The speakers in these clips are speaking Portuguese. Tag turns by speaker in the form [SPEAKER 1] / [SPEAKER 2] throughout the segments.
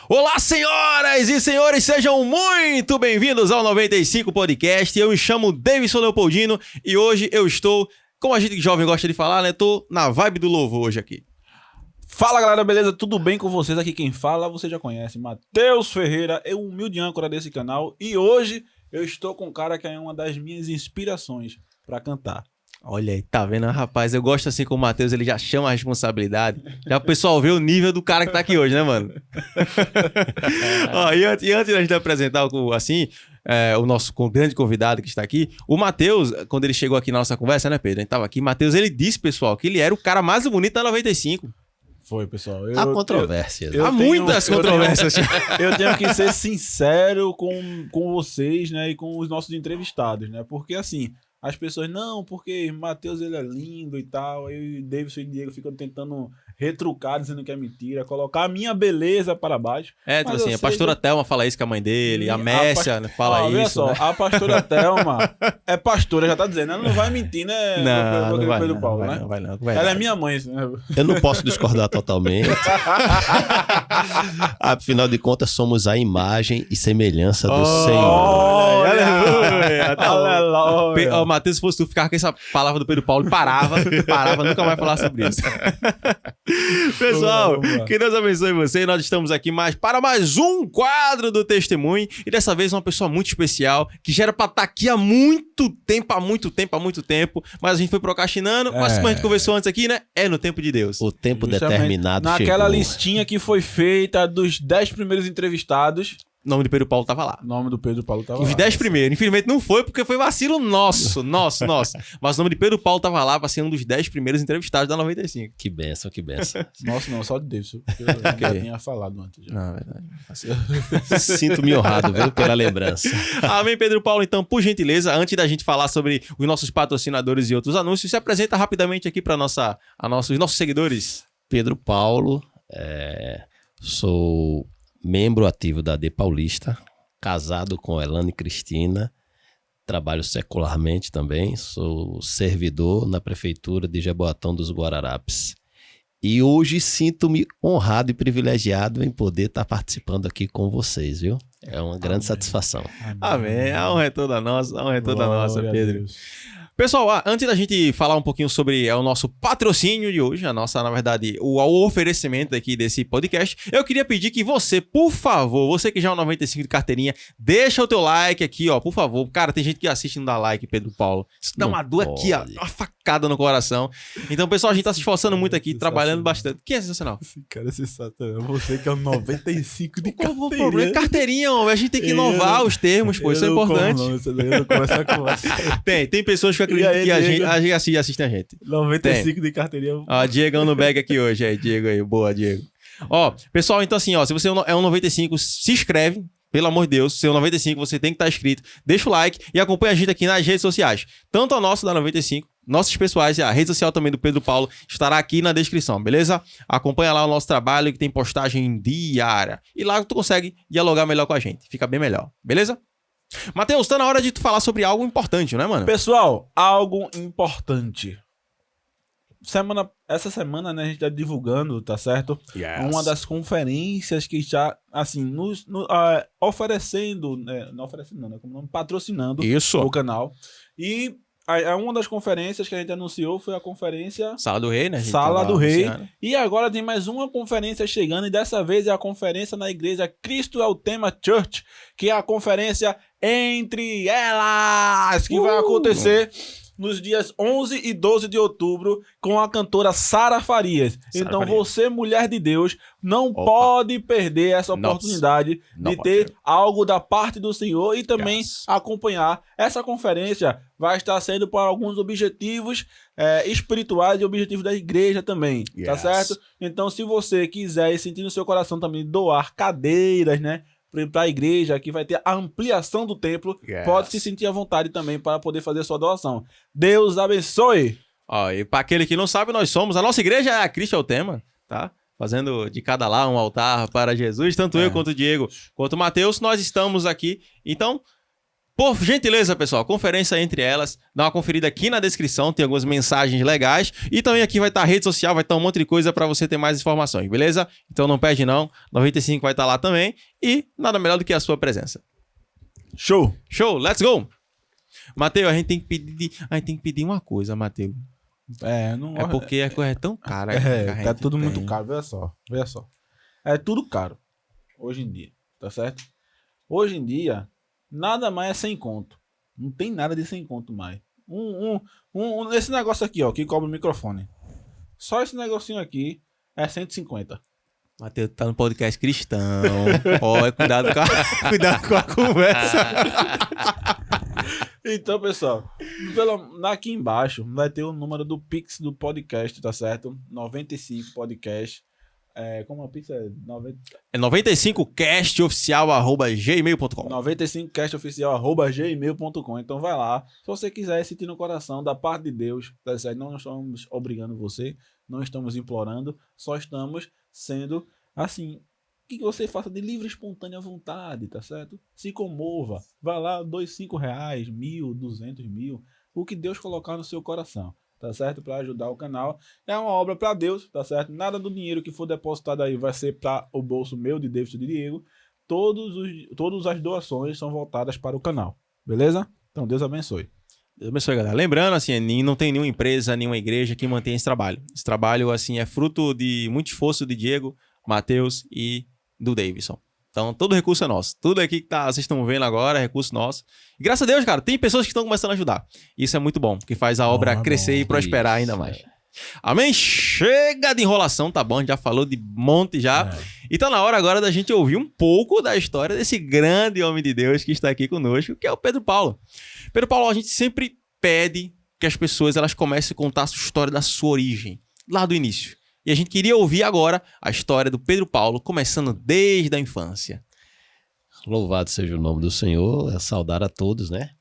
[SPEAKER 1] Olá, senhoras e senhores, sejam muito bem-vindos ao 95 Podcast. Eu me chamo Davidson Leopoldino e hoje eu estou, como a gente jovem gosta de falar, né? Tô na vibe do louvor hoje aqui.
[SPEAKER 2] Fala galera, beleza? Tudo bem com vocês? Aqui quem fala, você já conhece, Matheus Ferreira, eu humilde âncora desse canal. E hoje eu estou com um cara que é uma das minhas inspirações pra cantar.
[SPEAKER 1] Olha aí, tá vendo, rapaz? Eu gosto assim como o Matheus, ele já chama a responsabilidade. Já o pessoal vê o nível do cara que tá aqui hoje, né, mano? Ó, e antes da gente apresentar o nosso grande convidado que está aqui, o Matheus, quando ele chegou aqui na nossa conversa, né, Pedro? A gente tava aqui, Matheus, ele disse, pessoal, que ele era o cara mais bonito da 95.
[SPEAKER 2] Foi, pessoal.
[SPEAKER 3] Há controvérsias.
[SPEAKER 1] Há muitas controvérsias.
[SPEAKER 2] Eu tenho que ser sincero com vocês, né, e com os nossos entrevistados, né? Porque assim, as pessoas, não, porque Matheus ele é lindo e tal, aí o Davidson e o Diego ficam tentando retrucar, dizendo que é mentira, colocar a minha beleza para baixo.
[SPEAKER 1] É, tipo assim, a pastora Thelma fala isso com a mãe dele, a Messia fala isso.
[SPEAKER 2] Olha só,
[SPEAKER 1] né?
[SPEAKER 2] a pastora Thelma é pastora, já tá dizendo, ela não vai mentir, né?
[SPEAKER 1] Não vai
[SPEAKER 2] Pedro
[SPEAKER 1] não,
[SPEAKER 2] Paulo,
[SPEAKER 1] vai
[SPEAKER 2] né?
[SPEAKER 1] não, vai não.
[SPEAKER 2] Ela é minha mãe, né?
[SPEAKER 3] Eu não posso discordar totalmente. Afinal de contas, somos a imagem e semelhança do Senhor.
[SPEAKER 1] Aleluia!
[SPEAKER 2] Aleluia!
[SPEAKER 1] Ó, Matheus, se fosse tu ficar com essa palavra do Pedro Paulo, parava, nunca mais falar sobre isso. Pessoal, que Deus abençoe você. Nós estamos aqui para mais um quadro do Testemunho. E dessa vez uma pessoa muito especial, que já era pra estar aqui há muito tempo. Mas a gente foi procrastinando. Mas como a gente conversou antes aqui, né? É no tempo de Deus.
[SPEAKER 3] O tempo
[SPEAKER 2] Justamente
[SPEAKER 3] determinado
[SPEAKER 2] naquela
[SPEAKER 3] chegou.
[SPEAKER 2] listinha que foi feita dos 10 primeiros entrevistados,
[SPEAKER 1] O nome do Pedro Paulo tava lá.
[SPEAKER 2] o nome do Pedro Paulo tava
[SPEAKER 1] Os
[SPEAKER 2] lá.
[SPEAKER 1] 10 primeiros. Infelizmente não foi, porque foi vacilo nosso. Mas o nome de Pedro Paulo tava lá pra ser um dos 10 primeiros entrevistados da 95.
[SPEAKER 3] Que bênção, que bênção.
[SPEAKER 2] Nossa, não, só de Davidson. Eu já tinha falado antes. Já.
[SPEAKER 1] Não, é verdade.
[SPEAKER 3] Sinto-me honrado, viu, pela lembrança.
[SPEAKER 1] Amém, Pedro Paulo. Então, por gentileza, antes da gente falar sobre os nossos patrocinadores e outros anúncios, se apresenta rapidamente aqui para os nossos seguidores.
[SPEAKER 3] Pedro Paulo, sou membro ativo da AD Paulista, casado com Elane Cristina, trabalho secularmente também, sou servidor na Prefeitura de Jaboatão dos Guararapes. E hoje sinto-me honrado e privilegiado em poder estar participando aqui com vocês, viu? É uma grande satisfação.
[SPEAKER 1] Amém. A honra é toda nossa,
[SPEAKER 2] Glória a
[SPEAKER 1] Pedro.
[SPEAKER 2] Deus.
[SPEAKER 1] Pessoal, antes da gente falar um pouquinho sobre o nosso patrocínio de hoje, na verdade, o oferecimento aqui desse podcast, eu queria pedir que você, por favor, você que já é um 95 de carteirinha, deixa o teu like aqui, ó, por favor. Cara, tem gente que assiste e não dá like, Pedro Paulo. Isso dá uma dor aqui, ó, uma facada no coração. Então, pessoal, a gente tá se esforçando muito aqui, trabalhando bastante. Que é sensacional.
[SPEAKER 2] Esse cara é sensacional. Você que é um 95 de
[SPEAKER 1] Qual o
[SPEAKER 2] carteira.
[SPEAKER 1] problema? Carteirinha, homem. A gente tem que inovar os termos, pô, isso é importante.
[SPEAKER 2] Eu não conversar com você.
[SPEAKER 1] Tem pessoas que acreditam
[SPEAKER 2] aí,
[SPEAKER 1] que a
[SPEAKER 2] Diego?
[SPEAKER 1] gente assiste a gente.
[SPEAKER 2] 95 de carteirinha.
[SPEAKER 1] Ó, Diegão no bag aqui hoje. Aí, Diego aí. Boa, Diego. Ó, pessoal, então assim, ó, se você é um 95, se inscreve. Pelo amor de Deus, se é um 95, você tem que estar inscrito. Deixa o like e acompanha a gente aqui nas redes sociais. Tanto a nossa da 95, nossos pessoais e a rede social também do Pedro Paulo estará aqui na descrição, beleza? Acompanha lá o nosso trabalho que tem postagem diária. E lá tu consegue dialogar melhor com a gente. Fica bem melhor, beleza? Matheus, tá na hora de tu falar sobre algo importante, não é, mano?
[SPEAKER 2] Pessoal, algo importante. Essa semana, né, a gente tá divulgando, tá certo?
[SPEAKER 1] Yes.
[SPEAKER 2] Uma das conferências que está, assim, oferecendo, né, não oferecendo não, né, como nome, patrocinando
[SPEAKER 1] Isso.
[SPEAKER 2] o canal. E uma das conferências que a gente anunciou foi a conferência
[SPEAKER 1] Sala do Rei, né? A gente
[SPEAKER 2] Sala
[SPEAKER 1] tava
[SPEAKER 2] do Rei.
[SPEAKER 1] anunciando.
[SPEAKER 2] E agora tem mais uma conferência chegando, e dessa vez é a conferência na igreja Cristo é o Tema Church, que é a conferência Entre Elas, que vai acontecer nos dias 11 e 12 de outubro com a cantora Sara Farias. Então
[SPEAKER 1] Farias.
[SPEAKER 2] você, mulher de Deus, não pode perder essa oportunidade de ter algo da parte do Senhor e também acompanhar. Essa conferência vai estar sendo para alguns objetivos espirituais e objetivos da igreja também, tá certo? Então se você quiser e sentir no seu coração também doar cadeiras, né, para a igreja, que vai ter a ampliação do templo, pode se sentir à vontade também para poder fazer sua doação. Deus abençoe!
[SPEAKER 1] Ó, e para aquele que não sabe, a nossa igreja é a Cristo é o Tema, tá? Fazendo de cada lá um altar para Jesus, tanto eu quanto o Diego, quanto o Matheus, nós estamos aqui. Então, Por gentileza, pessoal, conferência entre elas. Dá uma conferida aqui na descrição, tem algumas mensagens legais. E também aqui vai estar a rede social, vai estar um monte de coisa para você ter mais informações, beleza? Então não perde não. 95 vai estar lá também. E nada melhor do que a sua presença.
[SPEAKER 2] Show!
[SPEAKER 1] Show, let's go! Mateus, a gente tem que pedir uma coisa, Mateus.
[SPEAKER 2] Não
[SPEAKER 1] É porque a coisa é tão cara.
[SPEAKER 2] Tá tudo muito caro, veja só. É tudo caro. Hoje em dia, tá certo? Hoje em dia, nada mais é 100 conto. Não tem nada de 100 conto mais. Esse negócio aqui, ó, que cobra o microfone. Só esse negocinho aqui é 150.
[SPEAKER 1] Mateus tá no podcast cristão. Ó, cuidado com a conversa.
[SPEAKER 2] Então, pessoal, aqui embaixo vai ter o número do Pix do podcast, tá certo? 95 podcast. Como a Pix é?
[SPEAKER 1] 95castoficial@gmail.com
[SPEAKER 2] 95castoficial@gmail.com. Então vai lá. Se você quiser sentir no coração da parte de Deus, tá certo? Não estamos obrigando você, não estamos implorando, só estamos sendo assim, que você faça de livre, espontânea vontade, tá certo? Se comova, vai lá, R$ 5, 1.000, 200 mil, o que Deus colocar no seu coração, tá certo? Para ajudar o canal. É uma obra para Deus, tá certo? Nada do dinheiro que for depositado aí vai ser para o bolso meu, de David e de Diego. Todas as doações são voltadas para o canal, beleza? Então Deus abençoe.
[SPEAKER 1] Deus abençoe, galera. Lembrando, assim, não tem nenhuma empresa, nenhuma igreja que mantém esse trabalho. Esse trabalho, assim, é fruto de muito esforço de Diego, Mateus e do Davidson. Então, todo recurso é nosso. Tudo aqui que vocês estão vendo agora é recurso nosso. E graças a Deus, cara, tem pessoas que estão começando a ajudar. Isso é muito bom, porque faz a obra crescer e prosperar ainda mais. Amém? Chega de enrolação, tá bom? A gente já falou de monte já. E tá na hora agora da gente ouvir um pouco da história desse grande homem de Deus que está aqui conosco, que é o Pedro Paulo. Pedro Paulo, a gente sempre pede que as pessoas elas comecem a contar a sua história da sua origem, lá do início. E a gente queria ouvir agora a história do Pedro Paulo, começando desde a infância.
[SPEAKER 3] Louvado seja o nome do Senhor, saudar a todos, né?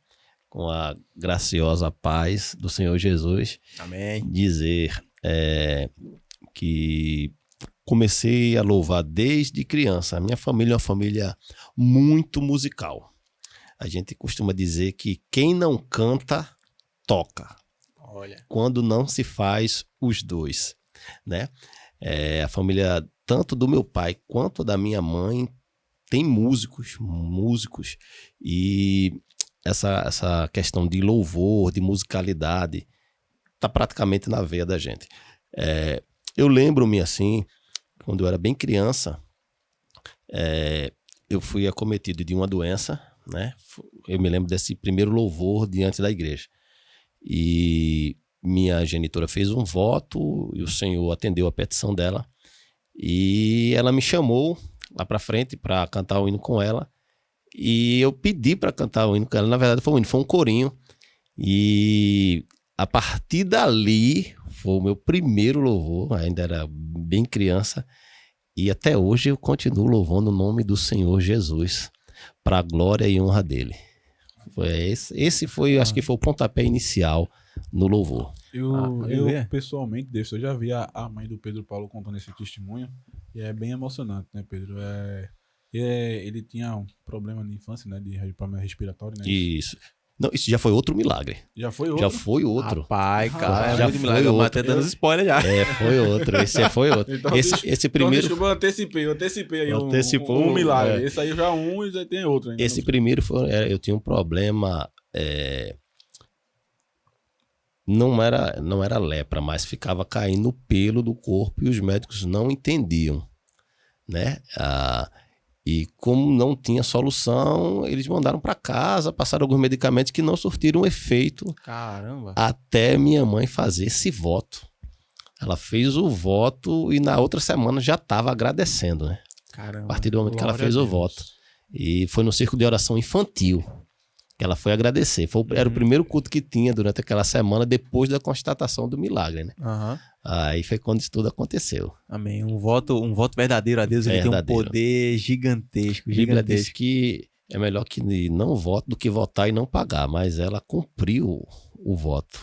[SPEAKER 3] Com a graciosa paz do Senhor Jesus.
[SPEAKER 1] Amém.
[SPEAKER 3] Dizer que comecei a louvar desde criança. A minha família é uma família muito musical. A gente costuma dizer que quem não canta, toca.
[SPEAKER 1] Olha.
[SPEAKER 3] Quando não se faz os dois, né? A família, tanto do meu pai quanto da minha mãe, tem músicos. E essa questão de louvor, de musicalidade, tá praticamente na veia da gente. Eu lembro-me assim, quando eu era bem criança, eu fui acometido de uma doença, né? Eu me lembro desse primeiro louvor diante da igreja. E minha genitora fez um voto e o Senhor atendeu a petição dela. E ela me chamou lá pra frente para cantar o hino com ela. E eu pedi para cantar o hino com ela. Na verdade foi um hino, foi um corinho. E a partir dali foi o meu primeiro louvor. Ainda era bem criança. E até hoje eu continuo louvando o nome do Senhor Jesus, para a glória e honra dele. Esse foi, acho que foi o pontapé inicial no louvor.
[SPEAKER 2] Eu pessoalmente, eu já vi a mãe do Pedro Paulo contando esse testemunho. E é bem emocionante, né, Pedro? Ele tinha um problema na infância, né, de problema respiratório, né?
[SPEAKER 3] Isso. Não, isso já foi outro milagre.
[SPEAKER 2] Já foi outro?
[SPEAKER 1] Rapaz, cara,
[SPEAKER 3] já
[SPEAKER 1] muito
[SPEAKER 3] foi
[SPEAKER 1] milagre.
[SPEAKER 3] outro.
[SPEAKER 1] Até dando spoiler já.
[SPEAKER 3] Foi outro. Esse foi outro.
[SPEAKER 2] Então,
[SPEAKER 3] esse primeiro...
[SPEAKER 2] eu antecipei aí
[SPEAKER 3] Antecipou,
[SPEAKER 2] um milagre. Esse aí já e já tem outro ainda.
[SPEAKER 3] Esse primeiro eu tinha um problema... Não era lepra, mas ficava caindo pelo do corpo e os médicos não entendiam, né? E como não tinha solução, eles mandaram para casa, passaram alguns medicamentos que não surtiram efeito.
[SPEAKER 1] Caramba.
[SPEAKER 3] Até minha mãe fazer esse voto. Ela fez o voto e na outra semana já estava agradecendo, né?
[SPEAKER 1] Caramba.
[SPEAKER 3] A partir do momento que ela fez o voto. E foi no círculo de oração infantil que ela foi agradecer. Era o primeiro culto que tinha durante aquela semana, depois da constatação do milagre, né?
[SPEAKER 1] Uhum.
[SPEAKER 3] Aí foi quando isso tudo aconteceu.
[SPEAKER 1] Amém. Um voto verdadeiro a Deus, ele tem um poder gigantesco.
[SPEAKER 3] A Bíblia diz que é melhor que não vote do que votar e não pagar, mas ela cumpriu o voto.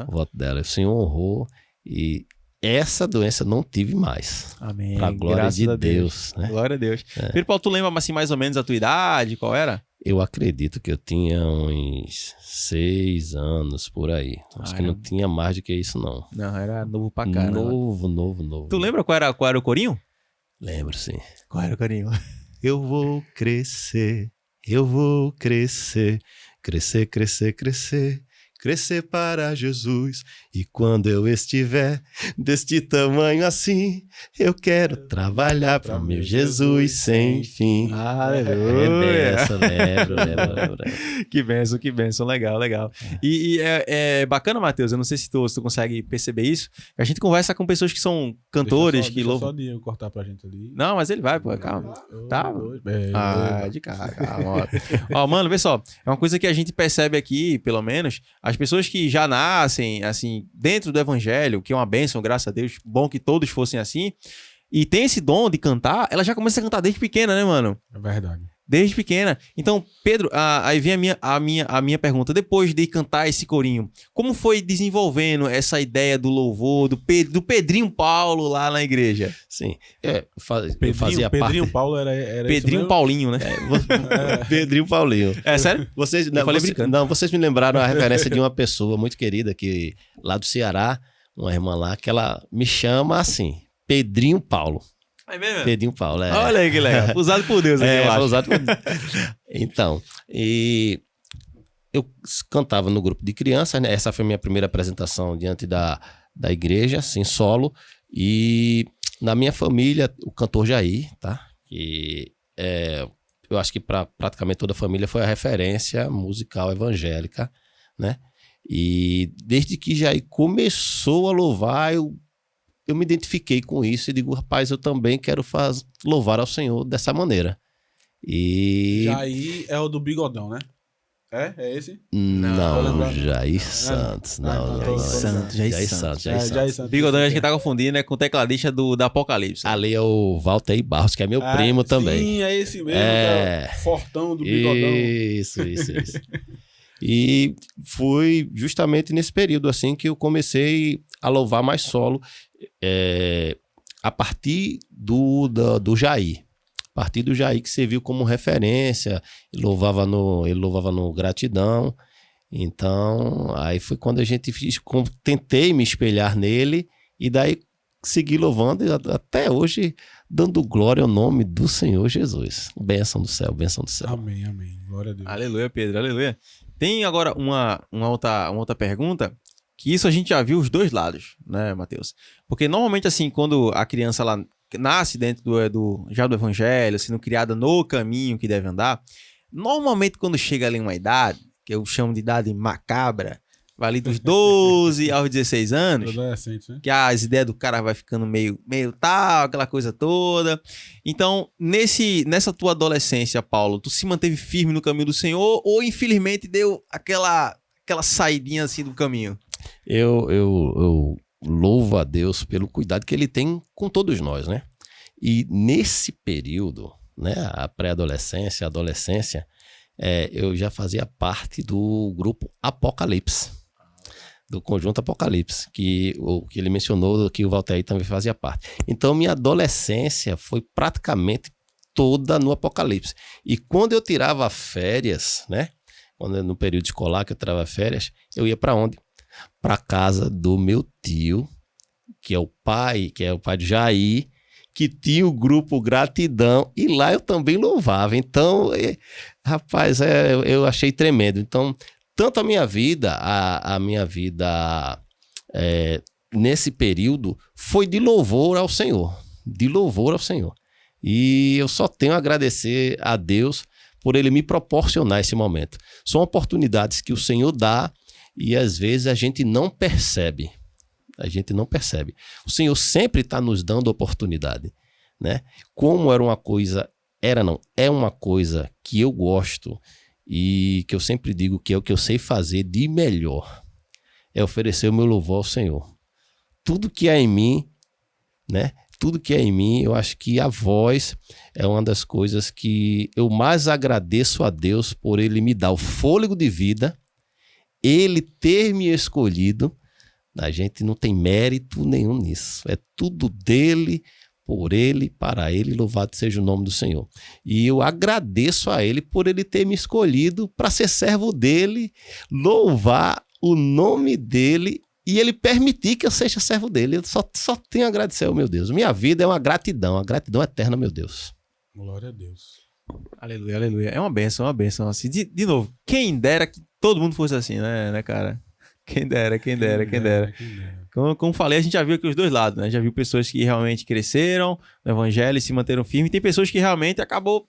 [SPEAKER 3] O voto dela. O Senhor honrou e essa doença não tive mais.
[SPEAKER 1] Amém.
[SPEAKER 3] Pra glória de Deus, né?
[SPEAKER 1] Glória a Deus. Pedro Paulo, tu lembra assim mais ou menos a tua idade? Qual era?
[SPEAKER 3] Eu acredito que eu tinha uns 6 anos por aí. Acho que não tinha mais do que isso, não.
[SPEAKER 1] Não, era novo pra caramba.
[SPEAKER 3] Novo.
[SPEAKER 1] Tu lembra qual era o corinho?
[SPEAKER 3] Lembro, sim.
[SPEAKER 1] Qual era o corinho?
[SPEAKER 3] Eu vou crescer, crescer, crescer para Jesus. E quando eu estiver deste tamanho assim, eu quero trabalhar para o meu Jesus sem fim.
[SPEAKER 1] Aleluia!
[SPEAKER 3] Lembro.
[SPEAKER 1] Que bênção, legal. E é bacana, Matheus, eu não sei se tu consegue perceber isso, a gente conversa com pessoas que são cantores, que louvam...
[SPEAKER 2] Deixa só de cortar pra gente ali.
[SPEAKER 1] Não, mas ele vai, pô, calma. Tá? De cara, calma. Ó, mano, vê só, é uma coisa que a gente percebe aqui, pelo menos, as pessoas que já nascem, assim, dentro do evangelho, que é uma bênção, graças a Deus, bom que todos fossem assim, e tem esse dom de cantar, ela já começa a cantar desde pequena, né, mano?
[SPEAKER 2] É verdade.
[SPEAKER 1] Desde pequena. Então, Pedro, aí vem a minha pergunta. Depois de cantar esse corinho, como foi desenvolvendo essa ideia do louvor, do Pedrinho Paulo lá na igreja?
[SPEAKER 3] Sim. Eu fazia parte...
[SPEAKER 2] Pedrinho Paulo era
[SPEAKER 1] Pedrinho Paulinho, né?
[SPEAKER 3] Pedrinho Paulinho.
[SPEAKER 1] É sério?
[SPEAKER 3] Vocês me lembraram a referência de uma pessoa muito querida que lá do Ceará, uma irmã lá, que ela me chama assim, Pedrinho Paulo.
[SPEAKER 1] É mesmo?
[SPEAKER 3] Pedrinho Paulo, é.
[SPEAKER 1] Olha aí que legal. Usado por Deus aqui, eu acho.
[SPEAKER 3] Usado por Deus. Então, e eu cantava no grupo de crianças, né? Essa foi a minha primeira apresentação diante da igreja, assim, solo. E na minha família, o cantor Jair, tá? Que eu acho que para praticamente toda a família foi a referência musical evangélica, né? E desde que Jair começou a louvar, eu me identifiquei com isso e digo, rapaz, eu também quero louvar ao Senhor dessa maneira. E...
[SPEAKER 2] Jair é o do bigodão, né? É esse?
[SPEAKER 3] Não, Jair Santos.
[SPEAKER 1] Jair Santos. Bigodão, acho que tá confundindo, né? Com o tecladista da Apocalipse.
[SPEAKER 3] Ali é o Walter Barros, que é meu primo também.
[SPEAKER 2] Sim, é esse mesmo, fortão do bigodão.
[SPEAKER 3] Isso. E foi justamente nesse período assim que eu comecei a louvar mais solo, a partir do Jair. A partir do Jair, que serviu como referência, ele louvava no Gratidão. Então, aí foi quando a gente tentei me espelhar nele e daí segui louvando e até hoje dando glória ao nome do Senhor Jesus. Bênção do céu.
[SPEAKER 2] Amém. Glória a Deus.
[SPEAKER 1] Aleluia, Pedro, aleluia. Tem agora uma outra pergunta, que isso a gente já viu os dois lados, né, Matheus? Porque normalmente assim, quando a criança ela nasce dentro do evangelho, sendo criada no caminho que deve andar, normalmente quando chega ali uma idade, que eu chamo de idade macabra, vai ali dos 12 aos 16 anos,
[SPEAKER 2] adolescente, né?
[SPEAKER 1] Que as ideias do cara vai ficando meio tal, aquela coisa toda. Então, nessa tua adolescência, Paulo, tu se manteve firme no caminho do Senhor ou infelizmente deu aquela saidinha assim do caminho?
[SPEAKER 3] Eu louvo a Deus pelo cuidado que ele tem com todos nós, né? E nesse período, né, a pré-adolescência, a adolescência, eu já fazia parte do grupo Apocalipse, do conjunto Apocalipse, que ele mencionou, que o Walter também fazia parte. Então, minha adolescência foi praticamente toda no Apocalipse. E quando eu tirava férias, né? No período escolar que eu tirava férias, eu ia para onde? Para casa do meu tio, que é o pai de Jair, que tinha o grupo Gratidão, e lá eu também louvava. Então, rapaz, eu achei tremendo. Então, tanto a minha vida nesse período foi de louvor ao Senhor. E eu só tenho a agradecer a Deus por Ele me proporcionar esse momento. São oportunidades que o Senhor dá e às vezes a gente não percebe. O Senhor sempre está nos dando oportunidade, né? Como é uma coisa que eu gosto e que eu sempre digo que é o que eu sei fazer de melhor, é oferecer o meu louvor ao Senhor. Tudo que é em mim, né? Eu acho que a voz é uma das coisas que eu mais agradeço a Deus por Ele me dar o fôlego de vida, Ele ter me escolhido. A gente não tem mérito nenhum nisso. É tudo dele, por ele, para ele, louvado seja o nome do Senhor. E eu agradeço a ele por ele ter me escolhido para ser servo dele, louvar o nome dele e ele permitir que eu seja servo dele. Eu só tenho a agradecer ao meu Deus. Minha vida é uma gratidão eterna, meu Deus.
[SPEAKER 2] Glória a Deus.
[SPEAKER 1] Aleluia, aleluia. É uma bênção, assim. De novo, quem dera que todo mundo fosse assim, né, cara? Quem dera. Como falei, a gente já viu aqui os dois lados, né? Já viu pessoas que realmente cresceram no evangelho e se manteram firmes. Tem pessoas que realmente acabou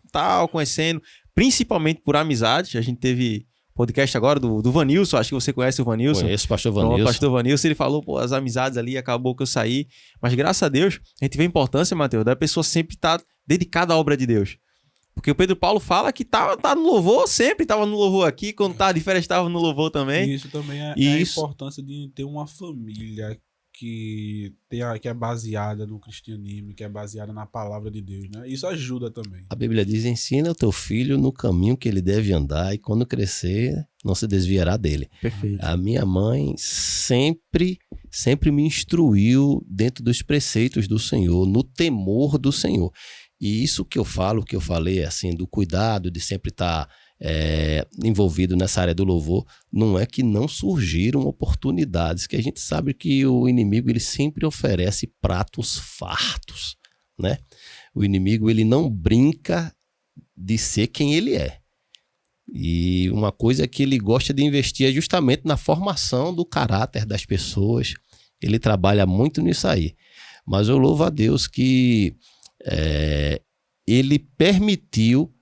[SPEAKER 1] conhecendo, principalmente por amizade. A gente teve podcast agora do Vanilson, acho que você conhece o Vanilson.
[SPEAKER 3] Conheço o pastor Vanilson.
[SPEAKER 1] O pastor Vanilson, ele falou, as amizades ali, acabou que eu saí. Mas graças a Deus, a gente vê a importância, Mateus, da pessoa sempre estar dedicada à obra de Deus. Porque o Pedro Paulo fala que tá no louvor, sempre estava no louvor aqui, quando estava de férias estava no louvor também.
[SPEAKER 2] Isso também é a importância de ter uma família que é baseada no cristianismo, que é baseada na palavra de Deus, né? Isso ajuda também.
[SPEAKER 3] A Bíblia diz, ensina o teu filho no caminho que ele deve andar e quando crescer, não se desviará dele.
[SPEAKER 1] Perfeito.
[SPEAKER 3] A minha mãe sempre me instruiu dentro dos preceitos do Senhor, no temor do Senhor. E isso que eu falei, assim, do cuidado de sempre estar envolvido nessa área do louvor, não é que não surgiram oportunidades, que a gente sabe que o inimigo ele sempre oferece pratos fartos, né? O inimigo ele não brinca de ser quem ele é. E uma coisa que ele gosta de investir é justamente na formação do caráter das pessoas. Ele trabalha muito nisso aí. Mas eu louvo a Deus que ele permitiu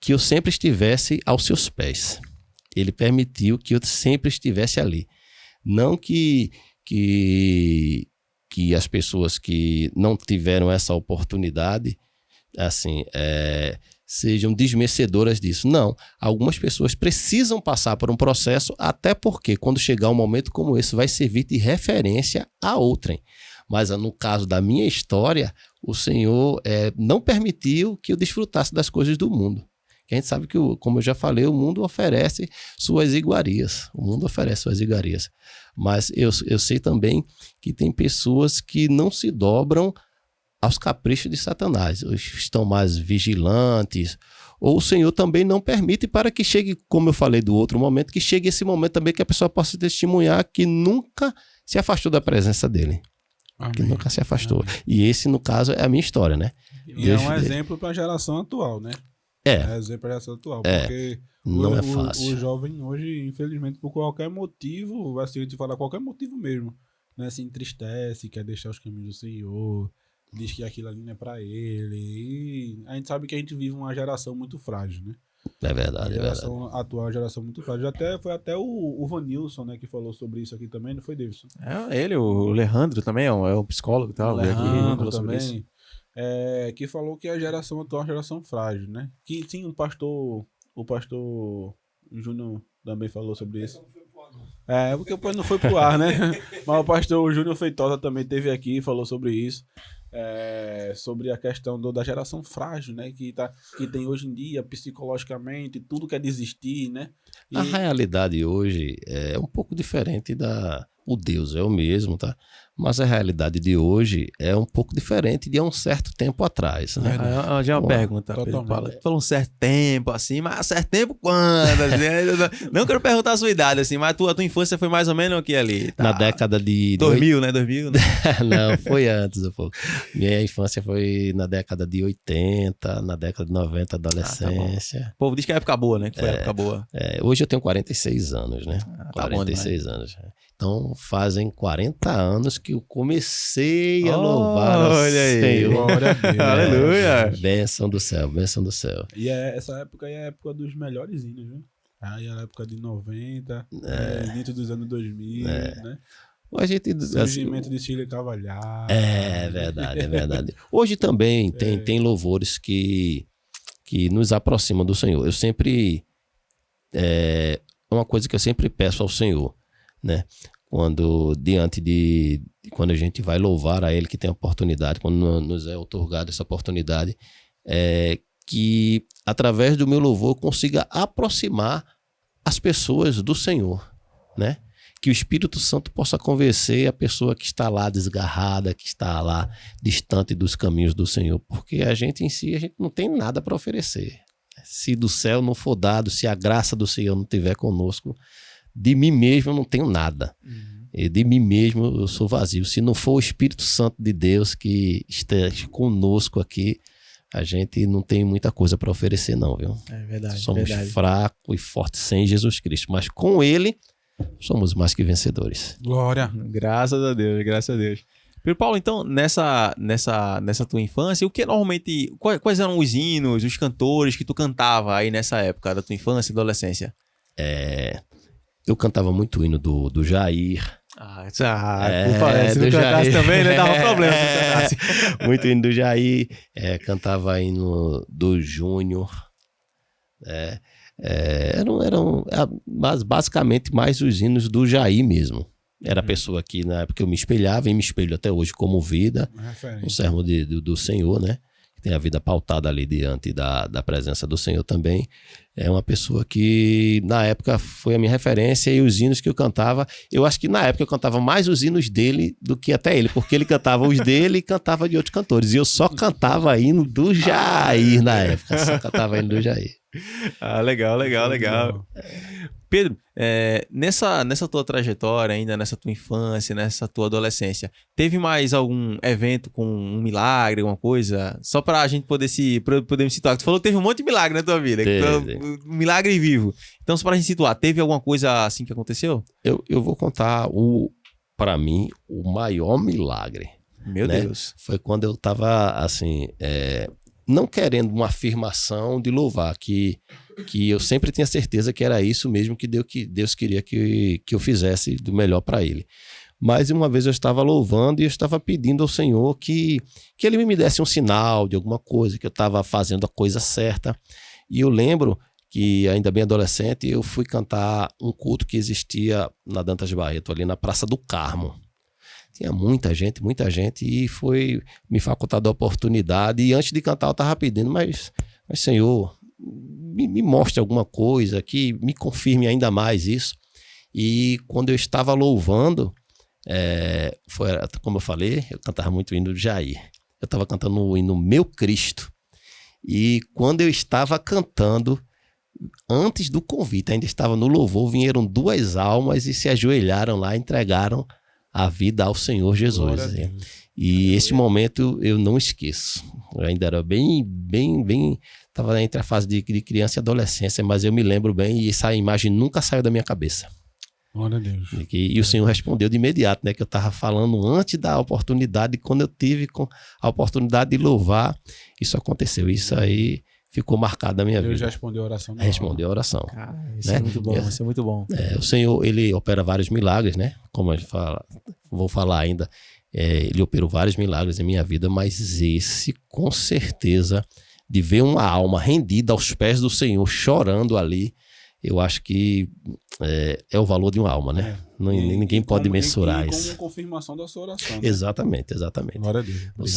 [SPEAKER 3] que eu sempre estivesse aos seus pés. Ele permitiu que eu sempre estivesse ali. Não que as pessoas que não tiveram essa oportunidade, assim, sejam desmerecedoras disso. Não. Algumas pessoas precisam passar por um processo, até porque quando chegar um momento como esse, vai servir de referência a outrem. Mas no caso da minha história, o Senhor não permitiu que eu desfrutasse das coisas do mundo. Que a gente sabe que, como eu já falei, o mundo oferece suas iguarias. Mas eu sei também que tem pessoas que não se dobram aos caprichos de Satanás. Estão mais vigilantes. Ou o Senhor também não permite para que chegue, como eu falei do outro momento, que chegue esse momento também que a pessoa possa testemunhar que nunca se afastou da presença dele.
[SPEAKER 2] Amém.
[SPEAKER 3] Que nunca se afastou. Amém. E esse, no caso, é a minha história, né?
[SPEAKER 2] E é um exemplo para a geração atual, né? É exemplo para a geração atual, porque
[SPEAKER 3] não é fácil.
[SPEAKER 2] O jovem hoje, infelizmente, por qualquer motivo, assim, a gente fala qualquer motivo mesmo, né? Se entristece, quer deixar os caminhos do Senhor, diz que aquilo ali não é para ele. E a gente sabe que a gente vive uma geração muito frágil, né?
[SPEAKER 3] É verdade,
[SPEAKER 2] a geração atual é uma geração muito frágil. Foi até o Vanilson, né, que falou sobre isso aqui também, não foi, Davidson?
[SPEAKER 1] Ele, o Leandro também, é um psicólogo e tal.
[SPEAKER 2] O Leandro também, que falou que a geração atual é uma geração frágil, né? Que sim, o pastor Júnior também falou sobre isso. Porque o pai não foi pro ar, né? Mas o pastor Júnior Feitosa também esteve aqui e falou sobre isso. Sobre a questão da geração frágil, né? Que tem hoje em dia, psicologicamente, tudo quer desistir, né?
[SPEAKER 3] A realidade hoje é um pouco diferente o Deus é o mesmo, tá? Mas a realidade de hoje é um pouco diferente de há um certo tempo atrás, né?
[SPEAKER 1] Já é uma pergunta, Pedro Paulo. Falou um certo tempo, assim, mas certo tempo quando? Assim, não quero perguntar a sua idade, assim, mas a tua infância foi mais ou menos o que ali? Tá?
[SPEAKER 3] Na década de...
[SPEAKER 1] 2000, né? 2000, né?
[SPEAKER 3] Não, foi antes um pouco. Minha infância foi na década de 80, na década de 90, adolescência.
[SPEAKER 1] Tá. O povo diz que é época boa, né? Que foi época boa.
[SPEAKER 3] Hoje eu tenho 46 anos, né? 46 anos. Então fazem 40 anos que eu comecei a louvar o Senhor.
[SPEAKER 2] Glória a Deus.
[SPEAKER 1] Aleluia.
[SPEAKER 3] Bênção do céu, bênção do céu.
[SPEAKER 2] E essa época é a época dos melhores hinos, viu? Aí a época de 90, início dos anos 2000, né?
[SPEAKER 3] A gente,
[SPEAKER 2] surgimento de Cília Cavalhar.
[SPEAKER 3] É verdade. Hoje também tem louvores que nos aproximam do Senhor. Eu sempre... É uma coisa que eu sempre peço ao Senhor, né? Quando a gente vai louvar a Ele, que tem a oportunidade, quando nos é otorgada essa oportunidade, que através do meu louvor eu consiga aproximar as pessoas do Senhor, né? que o Espírito Santo possa convencer a pessoa que está lá desgarrada, que está lá distante dos caminhos do Senhor, porque a gente em si, a gente não tem nada para oferecer. Se do céu não for dado, se a graça do Senhor não estiver conosco, de mim mesmo eu não tenho nada. E de mim mesmo eu sou vazio. Se não for o Espírito Santo de Deus que esteja conosco aqui, a gente não tem muita coisa para oferecer não, viu?
[SPEAKER 1] É verdade.
[SPEAKER 3] Somos fracos e fortes sem Jesus Cristo, mas com Ele somos mais que vencedores.
[SPEAKER 2] Glória.
[SPEAKER 1] Graças a Deus, graças a Deus. Pedro Paulo, então, nessa tua infância, o que normalmente... Quais eram os hinos, os cantores que tu cantava aí nessa época da tua infância e adolescência?
[SPEAKER 3] Eu cantava muito o hino do Jair.
[SPEAKER 1] Se não cantasse também, né? Dava problema se não cantasse.
[SPEAKER 3] Muito hino do Jair. Cantava hino do Júnior. Eram basicamente mais os hinos do Jair mesmo. Era a pessoa que na época eu me espelhava e me espelho até hoje como vida, um servo do Senhor, né? Que tem a vida pautada ali diante da presença do Senhor também. É uma pessoa que na época foi a minha referência e os hinos que eu cantava, eu acho que na época eu cantava mais os hinos dele do que até ele, porque ele cantava os dele e cantava de outros cantores. E eu só cantava hino do Jair na época, só cantava hino do Jair.
[SPEAKER 1] Legal. Pedro, nessa tua trajetória ainda, nessa tua infância, nessa tua adolescência, teve mais algum evento com um milagre, alguma coisa? Só pra gente poder me situar. Tu falou que teve um monte de milagre na tua vida. Um milagre vivo. Então, só pra gente situar, teve alguma coisa assim que aconteceu?
[SPEAKER 3] Eu vou contar, pra mim, o maior milagre.
[SPEAKER 1] Meu Deus.
[SPEAKER 3] Foi quando eu tava, assim... não querendo uma afirmação de louvar, que eu sempre tinha certeza que era isso mesmo que Deus queria que eu fizesse do melhor para Ele. Mas uma vez eu estava louvando e eu estava pedindo ao Senhor que Ele me desse um sinal de alguma coisa, que eu estava fazendo a coisa certa. E eu lembro que, ainda bem adolescente, eu fui cantar um culto que existia na Dantas Barreto, ali na Praça do Carmo. Tinha muita gente, e foi me facultada a oportunidade. E antes de cantar, eu estava pedindo, mas Senhor, me mostre alguma coisa que me confirme ainda mais isso. E quando eu estava louvando, como eu falei, eu cantava muito o hino do Jair. Eu estava cantando o hino Meu Cristo. E quando eu estava cantando, antes do convite, ainda estava no louvor, vieram 2 almas e se ajoelharam lá, entregaram a vida ao Senhor Jesus. E esse momento eu não esqueço. Eu ainda era bem, estava entre a fase de criança e adolescência, mas eu me lembro bem e essa imagem nunca saiu da minha cabeça.
[SPEAKER 2] Glória a Deus.
[SPEAKER 3] E o Senhor respondeu de imediato, né? Que eu estava falando antes da oportunidade, quando eu tive a oportunidade de louvar, isso aconteceu. Isso aí ficou marcado na minha vida.
[SPEAKER 2] Deus já respondeu a oração.
[SPEAKER 3] Respondeu a oração.
[SPEAKER 1] Cara, isso é muito bom, isso é muito bom.
[SPEAKER 3] O Senhor, Ele opera vários milagres, né? Como a gente fala, vou falar ainda, Ele operou vários milagres em minha vida, mas esse, com certeza, de ver uma alma rendida aos pés do Senhor, chorando ali, eu acho que é o valor de uma alma, né? Ninguém pode mensurar isso.
[SPEAKER 2] Como confirmação da sua oração. Né?
[SPEAKER 3] Exatamente.
[SPEAKER 2] Glória a Deus.
[SPEAKER 3] O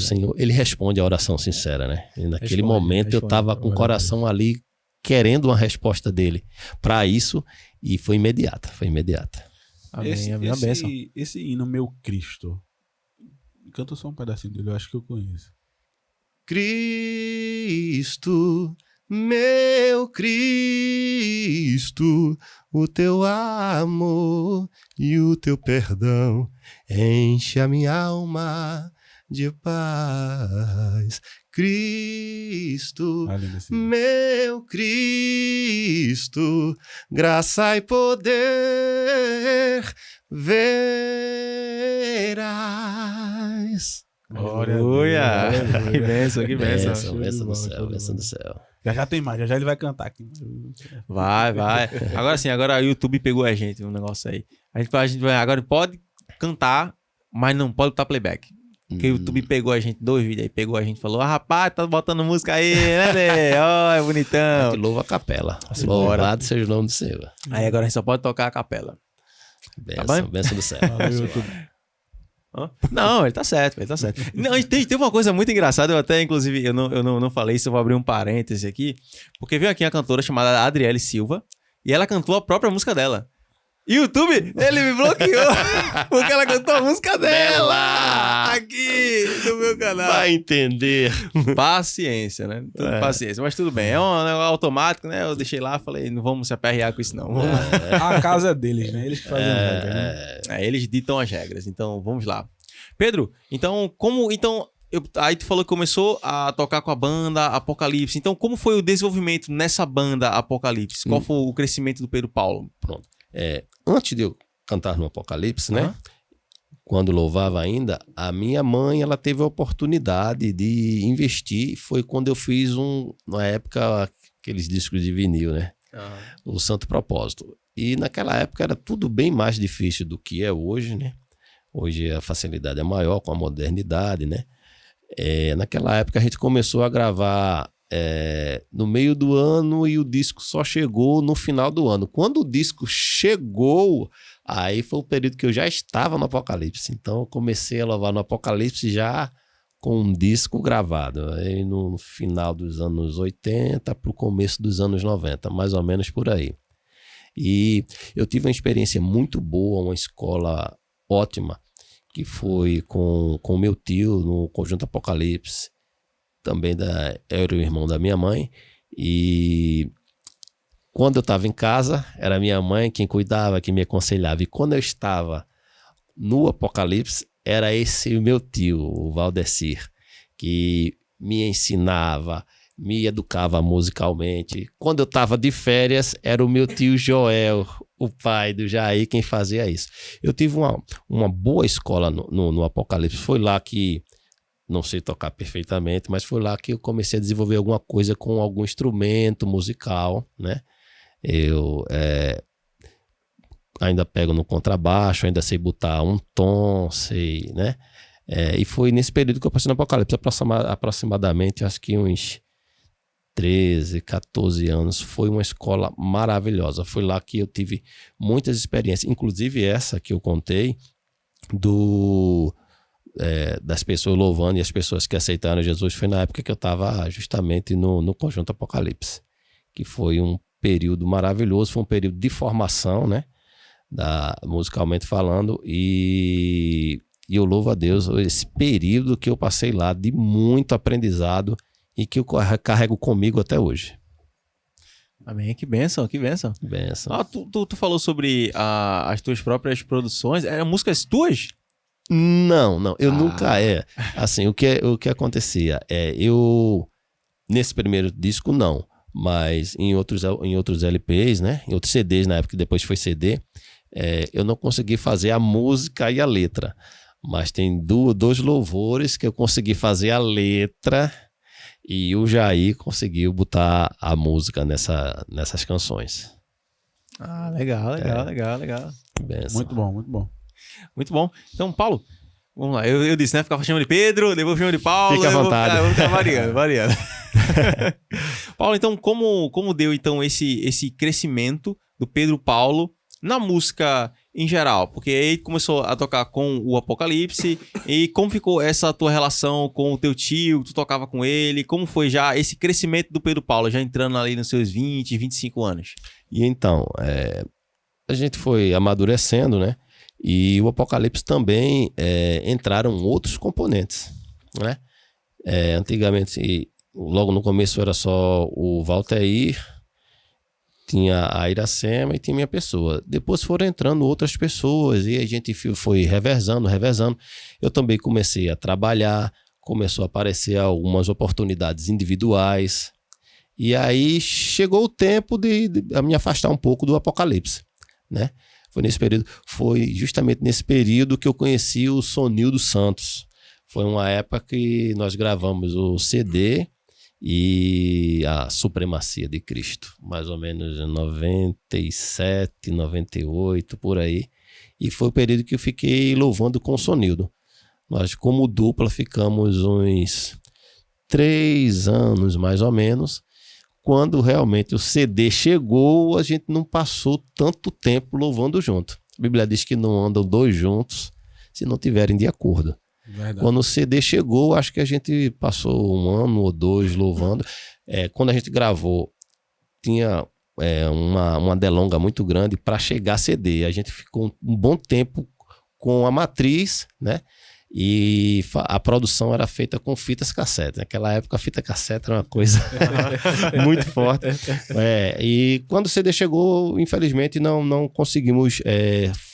[SPEAKER 3] Senhor, Ele responde a oração sincera, né? E naquele momento eu estava com o coração ali querendo uma resposta dele para isso e foi imediata.
[SPEAKER 1] Amém, a bênção.
[SPEAKER 2] Esse hino Meu Cristo, canta só um pedacinho dele, eu acho que eu conheço.
[SPEAKER 3] Cristo, meu Cristo, o teu amor e o teu perdão enche a minha alma de paz. Cristo, meu Cristo, graça e poder verás.
[SPEAKER 1] Aleluia! Que bênção, que bênção.
[SPEAKER 3] Bênção do céu.
[SPEAKER 2] Já tem mais, já ele vai cantar aqui.
[SPEAKER 1] Vai. Agora sim, agora o YouTube pegou a gente, um negócio aí. A gente vai, agora pode cantar, mas não pode botar playback. Porque o YouTube pegou a gente, 2 vídeos aí, pegou a gente e falou: rapaz, tá botando música aí, né? Ó, é bonitão.
[SPEAKER 3] Que louva a capela. Louvado seja o nome do Senhor.
[SPEAKER 1] Aí agora a gente só pode tocar a capela.
[SPEAKER 3] Bênção do céu.
[SPEAKER 1] Não, ele tá certo. Não, tem uma coisa muito engraçada, eu até, inclusive, eu não falei isso, eu vou abrir um parêntese aqui, porque veio aqui uma cantora chamada Adriele Silva, e ela cantou a própria música dela. YouTube, ele me bloqueou porque ela cantou a música dela aqui no meu canal.
[SPEAKER 3] Vai entender.
[SPEAKER 1] Paciência, né? Paciência, mas tudo bem. É um negócio automático, né? Eu deixei lá, falei, não vamos se aperrear com isso não.
[SPEAKER 2] A casa é deles, né? Eles que fazem as regras, né?
[SPEAKER 1] Eles ditam as regras, então vamos lá. Pedro, então, aí tu falou que começou a tocar com a banda Apocalipse. Então, como foi o desenvolvimento nessa banda Apocalipse? Qual foi o crescimento do Pedro Paulo?
[SPEAKER 3] Pronto. Antes de eu cantar no Apocalipse, né? Quando louvava ainda, a minha mãe, ela teve a oportunidade de investir. Foi quando eu fiz na época, aqueles discos de vinil, né? O Santo Propósito. E naquela época era tudo bem mais difícil do que é hoje, né? Hoje a facilidade é maior com a modernidade, né? Naquela época a gente começou a gravar no meio do ano e o disco só chegou no final do ano. Quando o disco chegou, aí foi o período que eu já estava no Apocalipse. Então eu comecei a louvar no Apocalipse já com um disco gravado. Aí no final dos anos 80 para o começo dos anos 90, mais ou menos por aí. E eu tive uma experiência muito boa, uma escola ótima, que foi com o meu tio no Conjunto Apocalipse. Também era o irmão da minha mãe, e quando eu estava em casa, era minha mãe quem cuidava, quem me aconselhava, e quando eu estava no Apocalipse, era esse meu tio, o Valdecir, que me ensinava, me educava musicalmente. Quando eu estava de férias, era o meu tio Joel, o pai do Jair, quem fazia isso. Eu tive uma boa escola no Apocalipse, foi lá que não sei tocar perfeitamente, mas foi lá que eu comecei a desenvolver alguma coisa com algum instrumento musical, né? Eu ainda pego no contrabaixo, ainda sei botar um tom, sei, né? E foi nesse período que eu passei no Apocalipse, aproximadamente, acho que uns 13, 14 anos. Foi uma escola maravilhosa. Foi lá que eu tive muitas experiências, inclusive essa que eu contei das pessoas louvando e as pessoas que aceitaram Jesus, foi na época que eu estava justamente no Conjunto Apocalipse, que foi um período maravilhoso, foi um período de formação, né, musicalmente falando, e eu louvo a Deus esse período que eu passei lá de muito aprendizado e que eu carrego comigo até hoje.
[SPEAKER 1] Amém, que bênção, que bênção. Tu falou sobre as tuas próprias produções, eram músicas tuas?
[SPEAKER 3] Não, eu nunca assim, o que acontecia eu nesse primeiro disco não, mas em outros LPs, né, em outros CDs na época, que depois foi CD, eu não consegui fazer a música e a letra, mas tem dois louvores que eu consegui fazer a letra e o Jair conseguiu botar a música nessas canções.
[SPEAKER 1] Legal.
[SPEAKER 3] Benção.
[SPEAKER 2] Muito bom, muito bom.
[SPEAKER 1] Muito bom. Então, Paulo, vamos lá. Eu disse, né? Ficava chamando de Pedro, depois chamando de Paulo.
[SPEAKER 3] Fica à vontade.
[SPEAKER 1] Vou ficar variando. Paulo, então, como deu então esse crescimento do Pedro Paulo na música em geral? Porque aí começou a tocar com o Apocalipse, e como ficou essa tua relação com o teu tio, tu tocava com ele, como foi já esse crescimento do Pedro Paulo, já entrando ali nos seus 20, 25 anos?
[SPEAKER 3] E então, a gente foi amadurecendo, né? E o Apocalipse também entraram outros componentes, né? Antigamente, logo no começo era só o Valteir, tinha a Iracema e tinha minha pessoa. Depois foram entrando outras pessoas e a gente foi revezando. Eu também comecei a trabalhar, começou a aparecer algumas oportunidades individuais. E aí chegou o tempo de me afastar um pouco do Apocalipse, né? Foi justamente nesse período que eu conheci o Sonildo Santos. Foi uma época que nós gravamos o CD e a Supremacia de Cristo, mais ou menos em 97, 98, por aí. E foi o período que eu fiquei louvando com o Sonildo. Nós, como dupla, ficamos uns 3 anos, mais ou menos. Quando realmente o CD chegou, a gente não passou tanto tempo louvando junto. A Bíblia diz que não andam 2 juntos se não tiverem de acordo.
[SPEAKER 2] Verdade.
[SPEAKER 3] Quando o CD chegou, acho que a gente passou 1 ano ou 2 louvando. Quando a gente gravou, tinha uma delonga muito grande para chegar a CD. A gente ficou um bom tempo com a matriz, né? E a produção era feita com fitas cassete. Naquela época a fita cassete era uma coisa muito forte. E quando o CD chegou, infelizmente não conseguimos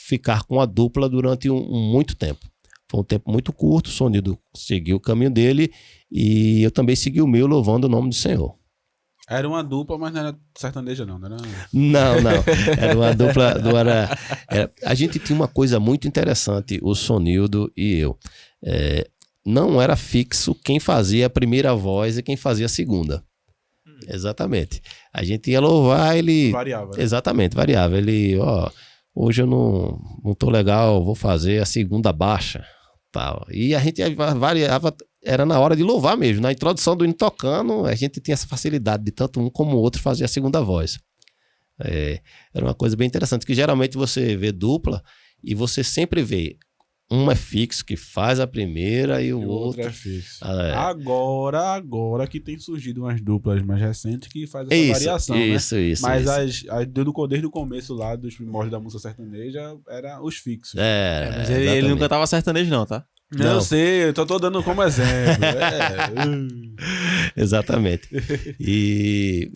[SPEAKER 3] ficar com a dupla durante muito tempo. Foi um tempo muito curto, o Sonildo seguiu o caminho dele e eu também segui o meu, louvando o nome do Senhor.
[SPEAKER 2] Era uma dupla, mas não era sertaneja, não.
[SPEAKER 3] Não. Era uma dupla. A gente tinha uma coisa muito interessante, o Sonildo e eu. Não era fixo quem fazia a primeira voz e quem fazia a segunda. Exatamente. A gente ia louvar, ele...
[SPEAKER 2] Variava. Né?
[SPEAKER 3] Exatamente, variava. Ele, hoje eu não tô legal, vou fazer a segunda baixa. Tal. E a gente variava, era na hora de louvar mesmo. Na introdução do hino tocando, a gente tinha essa facilidade de tanto um como o outro fazer a segunda voz. Era uma coisa bem interessante, que geralmente você vê dupla e você sempre vê um é fixo que faz a primeira e o outro
[SPEAKER 2] é fixo. Agora que tem surgido umas duplas mais recentes que faz essa variação,
[SPEAKER 3] isso,
[SPEAKER 2] né?
[SPEAKER 3] Isso,
[SPEAKER 2] mas desde o começo lá dos primórdios da música sertaneja eram os fixos.
[SPEAKER 1] Mas ele não cantava sertanejo não, tá?
[SPEAKER 2] Não, eu sei, eu tô dando como exemplo.
[SPEAKER 3] Exatamente. E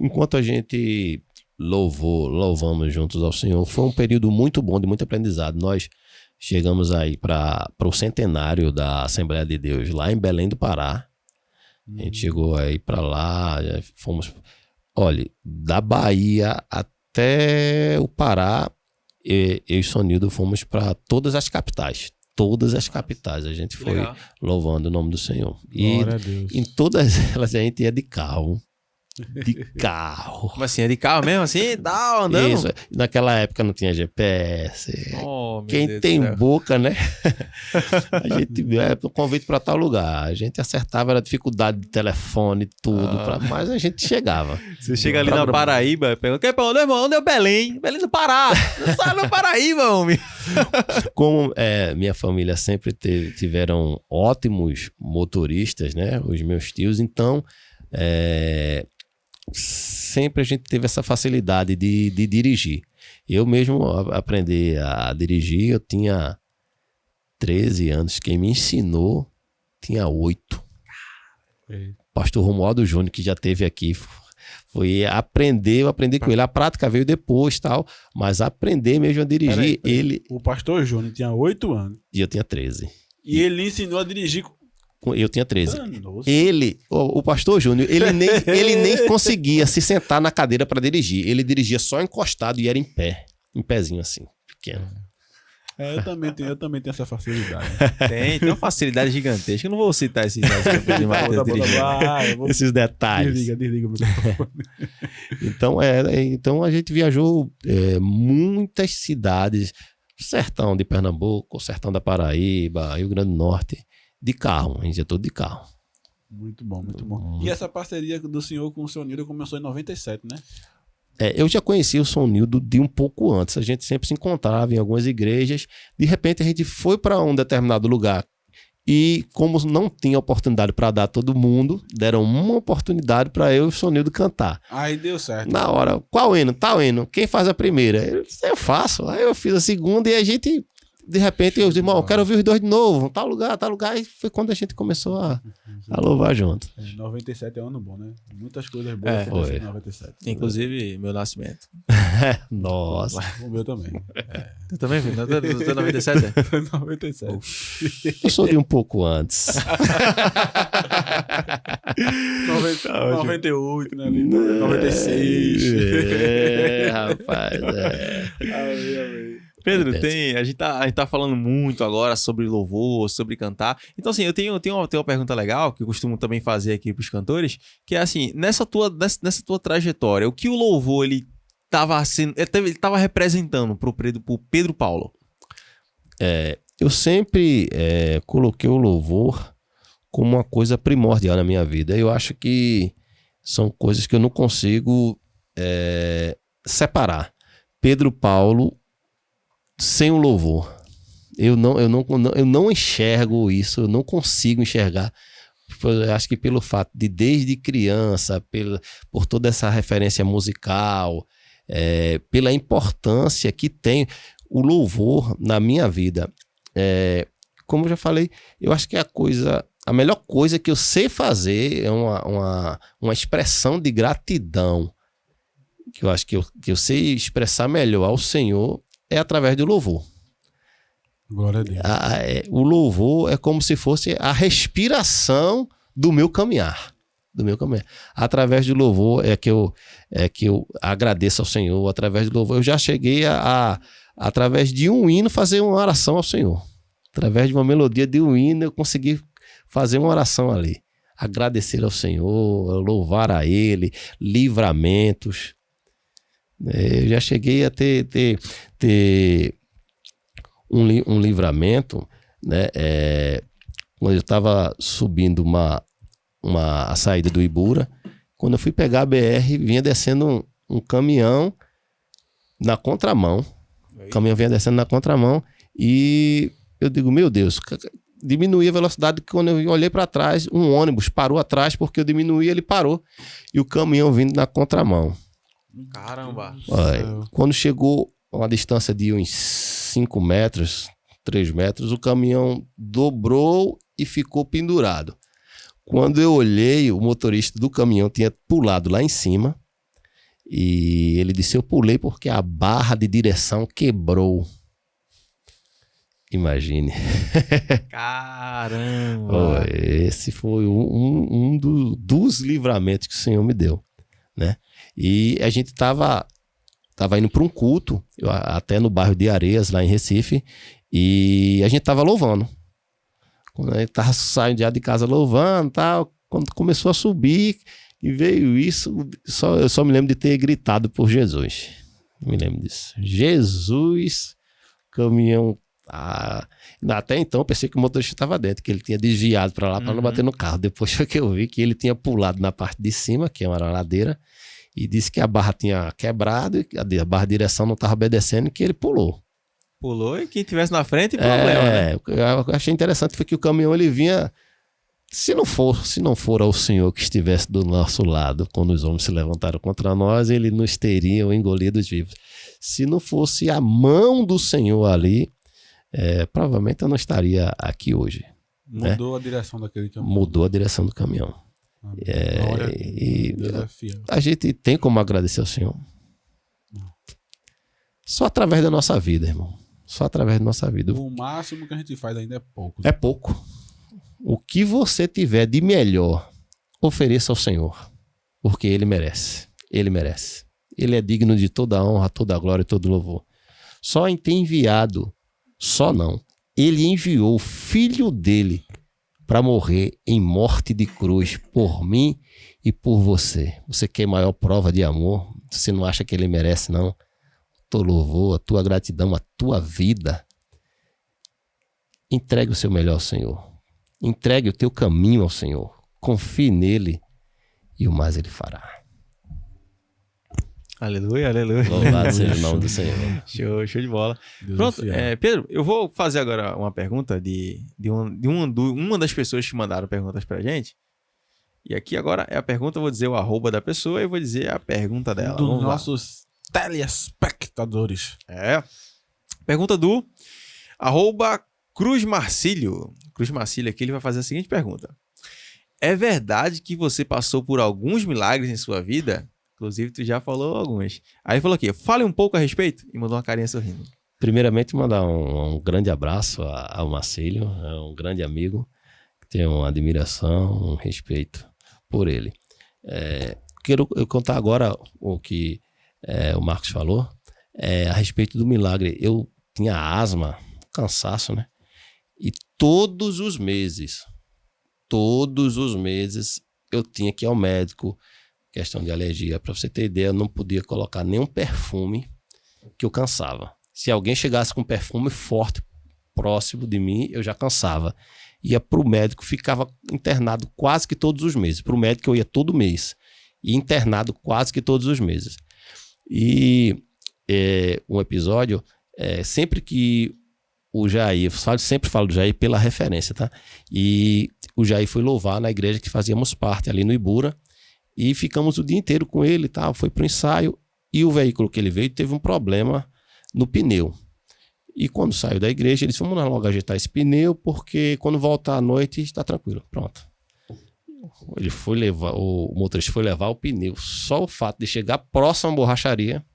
[SPEAKER 3] enquanto a gente louvamos juntos ao Senhor, foi um período muito bom, de muito aprendizado. Nós chegamos aí para o centenário da Assembleia de Deus, lá em Belém do Pará. A gente chegou aí para lá, fomos... Olha, da Bahia até o Pará, eu e Sonildo fomos para todas as capitais. Todas as capitais. A gente foi louvando o nome do Senhor.
[SPEAKER 2] Glória a Deus.
[SPEAKER 3] Em todas elas a gente ia de carro. De carro.
[SPEAKER 1] Como assim? É de carro mesmo assim? Tá andando?
[SPEAKER 3] Isso. Naquela época não tinha GPS. Quem
[SPEAKER 1] Deus
[SPEAKER 3] tem
[SPEAKER 1] do céu.
[SPEAKER 3] boca, né? A gente convite para tal lugar. A gente acertava, era dificuldade de telefone, tudo. Mas a gente chegava.
[SPEAKER 1] Você chega ali na Paraíba, pergunta: onde, irmão? Onde é o Belém? Belém do Pará. Não sabe no Paraíba, homem.
[SPEAKER 3] Como minha família sempre tiveram ótimos motoristas, né? Os meus tios, então sempre a gente teve essa facilidade de dirigir. Eu mesmo aprendi a dirigir, eu tinha 13 anos. Quem me ensinou tinha 8. Pastor Romualdo Júnior, que já esteve aqui, eu aprendi com ele. A prática veio depois, tal, mas aprender mesmo a dirigir,
[SPEAKER 2] O pastor Júnior tinha 8 anos.
[SPEAKER 3] E eu tinha 13.
[SPEAKER 2] E ele ensinou a dirigir...
[SPEAKER 3] Eu tinha 13. O pastor Júnior, ele nem conseguia se sentar na cadeira para dirigir. Ele dirigia só encostado e era em pé. Em pezinho assim, pequeno.
[SPEAKER 2] Eu também tenho essa facilidade.
[SPEAKER 1] Tem uma facilidade gigantesca. Eu não vou citar esses
[SPEAKER 3] esses detalhes.
[SPEAKER 2] Desliga.
[SPEAKER 3] Então a gente viajou muitas cidades. Sertão de Pernambuco, sertão da Paraíba, Rio Grande do Norte. De carro, a gente ia todo de carro.
[SPEAKER 2] Muito bom, muito bom. E essa parceria do senhor com o Sonildo começou em 97, né?
[SPEAKER 3] Eu já conheci o Sonildo de um pouco antes. A gente sempre se encontrava em algumas igrejas. De repente a gente foi para um determinado lugar. E como não tinha oportunidade para dar a todo mundo, deram uma oportunidade para eu e o Sonildo cantar.
[SPEAKER 2] Aí deu certo.
[SPEAKER 3] Na hora, qual hino? Tal hino. Quem faz a primeira? Eu faço. Aí eu fiz a segunda e a gente... De repente, eu disse, irmão, eu quero ouvir os dois de novo, tal lugar. E foi quando a gente começou a louvar junto.
[SPEAKER 2] 97 é um ano bom, né? Muitas coisas boas aconteceram em 97.
[SPEAKER 1] Inclusive, meu nascimento.
[SPEAKER 3] Nossa.
[SPEAKER 2] O meu também.
[SPEAKER 1] Tu também, filho? Tu é 97?
[SPEAKER 2] 97.
[SPEAKER 3] Eu sou de um pouco antes.
[SPEAKER 2] 98, né? 96.
[SPEAKER 3] Rapaz.
[SPEAKER 2] Amém.
[SPEAKER 1] Pedro, a gente tá falando muito agora sobre louvor, sobre cantar. Então, assim, eu tenho uma pergunta legal que eu costumo também fazer aqui pros cantores, que é assim, nessa tua trajetória, o que o louvor ele tava representando pro Pedro Paulo?
[SPEAKER 3] Eu sempre coloquei o louvor como uma coisa primordial na minha vida. Eu acho que são coisas que eu não consigo separar. Pedro Paulo sem o louvor. Eu não enxergo isso, eu não consigo enxergar. acho que pelo fato de desde criança, por toda essa referência musical, pela importância que tem o louvor na minha vida. Como eu já falei, eu acho que a melhor coisa que eu sei fazer é uma expressão de gratidão, que eu acho que eu sei expressar melhor ao Senhor é através do louvor.
[SPEAKER 2] Glória a Deus.
[SPEAKER 3] O louvor é como se fosse a respiração do meu caminhar. Através do louvor é que eu agradeço ao Senhor. Através do louvor eu já cheguei através de um hino, fazer uma oração ao Senhor. Através de uma melodia de um hino, eu consegui fazer uma oração ali. Agradecer ao Senhor, louvar a Ele, livramentos. Eu já cheguei a ter um livramento, né? Quando eu estava subindo a saída do Ibura, quando eu fui pegar a BR, vinha descendo um caminhão na contramão. O caminhão vinha descendo na contramão e eu digo, meu Deus, diminuí a velocidade. Quando eu olhei para trás, um ônibus parou atrás porque eu diminuí, ele parou. E o caminhão vindo na contramão.
[SPEAKER 1] Caramba!
[SPEAKER 3] Quando chegou a uma distância de uns 5 metros, 3 metros, o caminhão dobrou e ficou pendurado. Quando eu olhei, o motorista do caminhão tinha pulado lá em cima e ele disse, eu pulei porque a barra de direção quebrou. Imagine.
[SPEAKER 1] Caramba!
[SPEAKER 3] Esse foi um dos livramentos que o Senhor me deu, né? E a gente estava indo para um culto, até no bairro de Areias, lá em Recife, e a gente estava louvando. Quando a gente estava saindo de casa louvando, tal, quando começou a subir e veio isso, eu só me lembro de ter gritado por Jesus. Me lembro disso. Jesus, caminhão. Até então eu pensei que o motorista estava dentro, que ele tinha desviado para lá para não bater no carro. Depois foi que eu vi que ele tinha pulado na parte de cima, que é uma ladeira, e disse que a barra tinha quebrado e a barra de direção não estava obedecendo e que ele pulou.
[SPEAKER 1] Pulou e quem estivesse na frente, problema, né?
[SPEAKER 3] Eu achei interessante foi que o caminhão ele vinha, se não for o Senhor que estivesse do nosso lado, quando os homens se levantaram contra nós, ele nos teria engolido vivos. Se não fosse a mão do Senhor ali, provavelmente eu não estaria aqui hoje.
[SPEAKER 2] Mudou a direção daquele caminhão.
[SPEAKER 3] Mudou a direção do caminhão. A gente tem como agradecer ao Senhor. Só através da nossa vida, irmão. Só através da nossa vida.
[SPEAKER 2] O máximo que a gente faz ainda é pouco.
[SPEAKER 3] É pouco. O que você tiver de melhor, ofereça ao Senhor. Porque Ele merece. Ele merece. Ele é digno de toda a honra, toda a glória e todo o louvor. Só em ter enviado, Ele enviou o Filho dele para morrer em morte de cruz por mim e por você. Você quer maior prova de amor? Você não acha que Ele merece, não? Teu louvor, a tua gratidão, a tua vida. Entregue o seu melhor ao Senhor. Entregue o teu caminho ao Senhor. Confie nele e o mais Ele fará.
[SPEAKER 1] Aleluia, aleluia.
[SPEAKER 3] Louvado seja o nome do Senhor.
[SPEAKER 1] Show de bola.
[SPEAKER 2] Deus
[SPEAKER 1] Pronto, Pedro, eu vou fazer agora uma pergunta de uma das pessoas que mandaram perguntas pra gente. E aqui agora é a pergunta, eu vou dizer o arroba da pessoa e vou dizer a pergunta dela.
[SPEAKER 2] Dos nossos telespectadores.
[SPEAKER 1] Pergunta do arroba Cruz Marcílio. Cruz Marcílio aqui, ele vai fazer a seguinte pergunta. É verdade que você passou por alguns milagres em sua vida? Inclusive, tu já falou alguns. Aí ele falou aqui, fale um pouco a respeito. E mandou uma carinha sorrindo.
[SPEAKER 3] Primeiramente, mandar um grande abraço ao Marcílio. É um grande amigo. Tenho uma admiração, um respeito por ele. Quero contar agora o que o Marcos falou. A respeito do milagre. Eu tinha asma, cansaço, né? E todos os meses, eu tinha que ir ao médico. Questão de alergia. Para você ter ideia, eu não podia colocar nenhum perfume que eu cansava. Se alguém chegasse com um perfume forte próximo de mim, eu já cansava. Ia para o médico, ficava internado quase que todos os meses. Para o médico eu ia todo mês. E internado quase que todos os meses. E um episódio, sempre que o Jair, sempre falo do Jair pela referência, tá? E o Jair foi louvar na igreja que fazíamos parte ali no Ibura, e ficamos o dia inteiro com ele e tal, foi pro ensaio, e o veículo que ele veio teve um problema no pneu. E quando saiu da igreja, ele disse, vamos logo ajeitar esse pneu, porque quando voltar à noite está tranquilo. Pronto. Ele foi levar, o motorista foi levar o pneu. Só o fato de chegar próximo à borracharia,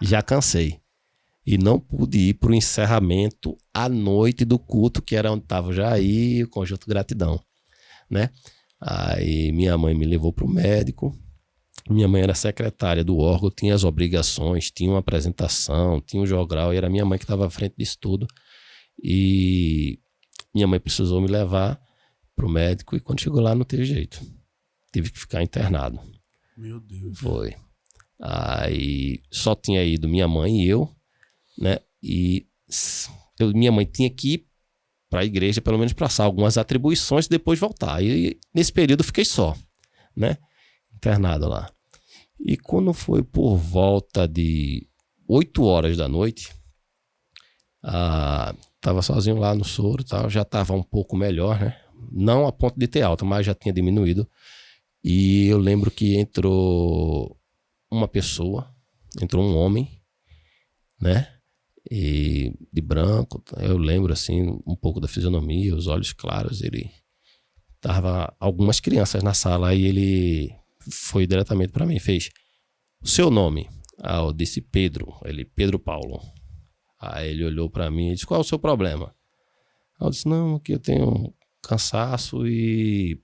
[SPEAKER 3] já cansei. E não pude ir para o encerramento à noite do culto, que era onde estava o Jair, o Conjunto Gratidão, né? Aí minha mãe me levou para o médico. Minha mãe era secretária do órgão, tinha as obrigações, tinha uma apresentação, tinha um jogral, e era minha mãe que estava à frente disso tudo. E minha mãe precisou me levar pro médico, e quando chegou lá não teve jeito. Tive que ficar internado.
[SPEAKER 2] Meu Deus.
[SPEAKER 3] Foi. Aí só tinha ido minha mãe e eu, né? E minha mãe tinha que ir para a igreja, pelo menos passar algumas atribuições e depois voltar. E nesse período eu fiquei só, né? Internado lá. E quando foi por volta de 8 horas da noite, tava sozinho lá no soro, tá? Já tava um pouco melhor, né? Não a ponto de ter alta, mas já tinha diminuído. E eu lembro que entrou uma pessoa, entrou um homem, né? E de branco, eu lembro assim um pouco da fisionomia, os olhos claros. Ele tava algumas crianças na sala, e ele foi diretamente para mim e fez: o seu nome? Eu disse Pedro. Ele, Pedro Paulo. Aí ele olhou para mim e disse: qual é o seu problema? Eu disse: não, que eu tenho cansaço e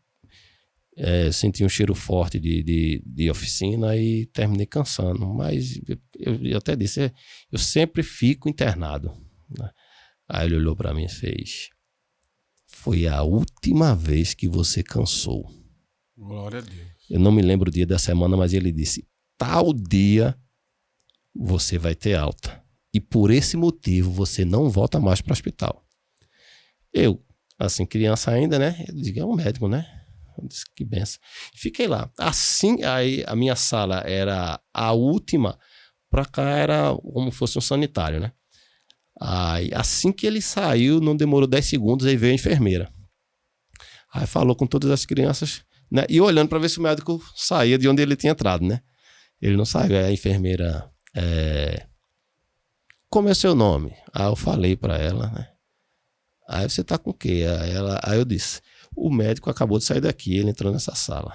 [SPEAKER 3] senti um cheiro forte de oficina e terminei cansando. Mas eu até disse: eu sempre fico internado, né? Aí ele olhou para mim e fez: foi a última vez que você cansou.
[SPEAKER 2] Glória a Deus.
[SPEAKER 3] Eu não me lembro o dia da semana, mas ele disse: tal dia você vai ter alta. E por esse motivo você não volta mais para o hospital. Eu, assim, criança ainda, né? Eu digo: é um médico, né? Eu disse: que benção. Fiquei lá. Assim, aí a minha sala era a última, para cá era como fosse um sanitário, né? Aí, assim que ele saiu, não demorou 10 segundos, aí veio a enfermeira. Aí falou com todas as crianças, né? E olhando para ver se o médico saía de onde ele tinha entrado, né? Ele não saiu. Aí a enfermeira: como é seu nome? Aí eu falei para ela, né? Aí: você tá com o quê? Aí eu disse: o médico acabou de sair daqui, ele entrou nessa sala.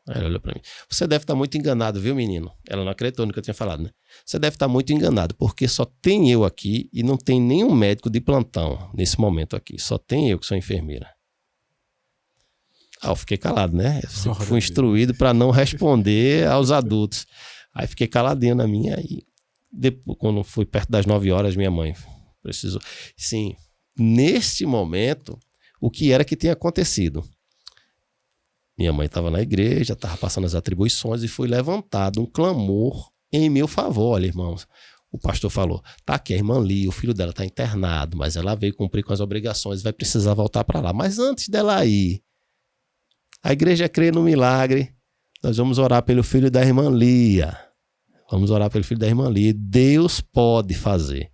[SPEAKER 3] Aí ela olhou para mim: você deve estar muito enganado, viu, menino? Ela não acreditou no que eu tinha falado, né? Você deve estar muito enganado, porque só tem eu aqui e não tem nenhum médico de plantão nesse momento aqui. Só tem eu que sou enfermeira. Aí eu fiquei calado, né? Eu fui instruído para não responder aos adultos. Aí fiquei caladinho na minha. E depois, quando foi perto das 9 horas, minha mãe precisou. Sim, neste momento, o que era que tinha acontecido? Minha mãe estava na igreja, estava passando as atribuições e foi levantado um clamor em meu favor. Olha, irmãos, o pastor falou: tá aqui a irmã Lia, o filho dela está internado, mas ela veio cumprir com as obrigações, vai precisar voltar para lá. Mas antes dela ir, a igreja crê no milagre, nós vamos orar pelo filho da irmã Lia. Vamos orar pelo filho da irmã Lia. Deus pode fazer.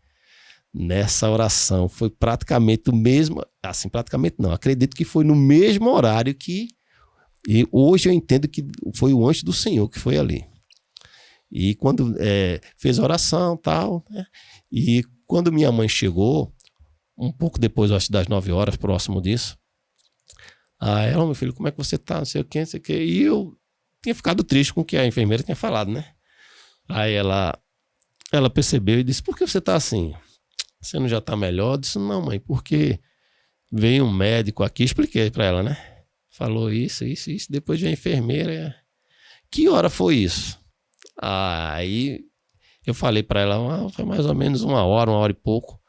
[SPEAKER 3] Nessa oração foi praticamente o mesmo, assim, praticamente não, acredito que foi no mesmo horário que, e hoje eu entendo que foi o anjo do Senhor que foi ali. E quando fez a oração e tal, né? E quando minha mãe chegou, um pouco depois, eu acho, das 9 horas, próximo disso, aí ela: meu filho, como é que você tá? Não sei o que, não sei o que. E eu tinha ficado triste com o que a enfermeira tinha falado, né? Aí ela percebeu e disse: por que você tá assim? Você não já tá melhor? Eu disse: não, mãe, porque veio um médico aqui, expliquei pra ela, né? Falou isso. Depois veio a enfermeira. Que hora foi isso? Aí eu falei pra ela: foi mais ou menos 1 hora e pouco.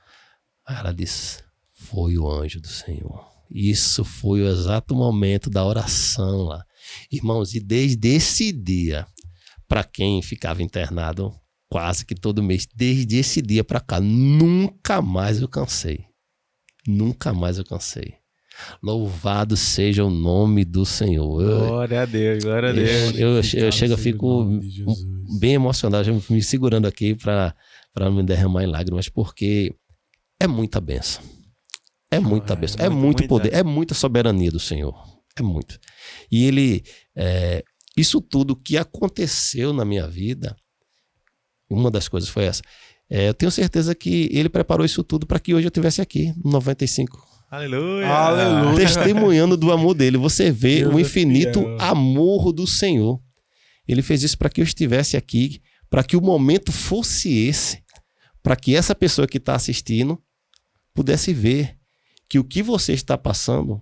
[SPEAKER 3] Aí ela disse: foi o anjo do Senhor. Isso foi o exato momento da oração lá. Irmãos, e desde esse dia, para quem ficava internado quase que todo mês, desde esse dia para cá, nunca mais eu cansei. Nunca mais eu cansei. Louvado seja o nome do Senhor.
[SPEAKER 1] Glória a Deus, glória a Deus.
[SPEAKER 3] Eu chego, eu fico bem emocionado, já me segurando aqui para não me derramar em lágrimas, porque é muita bênção. É muita bênção, é muito poder, é muita soberania do Senhor. É muito. E ele, isso tudo que aconteceu na minha vida, uma das coisas foi essa. Eu tenho certeza que ele preparou isso tudo para que hoje eu estivesse aqui, no 95.
[SPEAKER 1] Aleluia!
[SPEAKER 2] Aleluia!
[SPEAKER 3] Testemunhando do amor dele. Você vê o infinito amor do Senhor. Ele fez isso para que eu estivesse aqui, para que o momento fosse esse, para que essa pessoa que está assistindo pudesse ver que o que você está passando,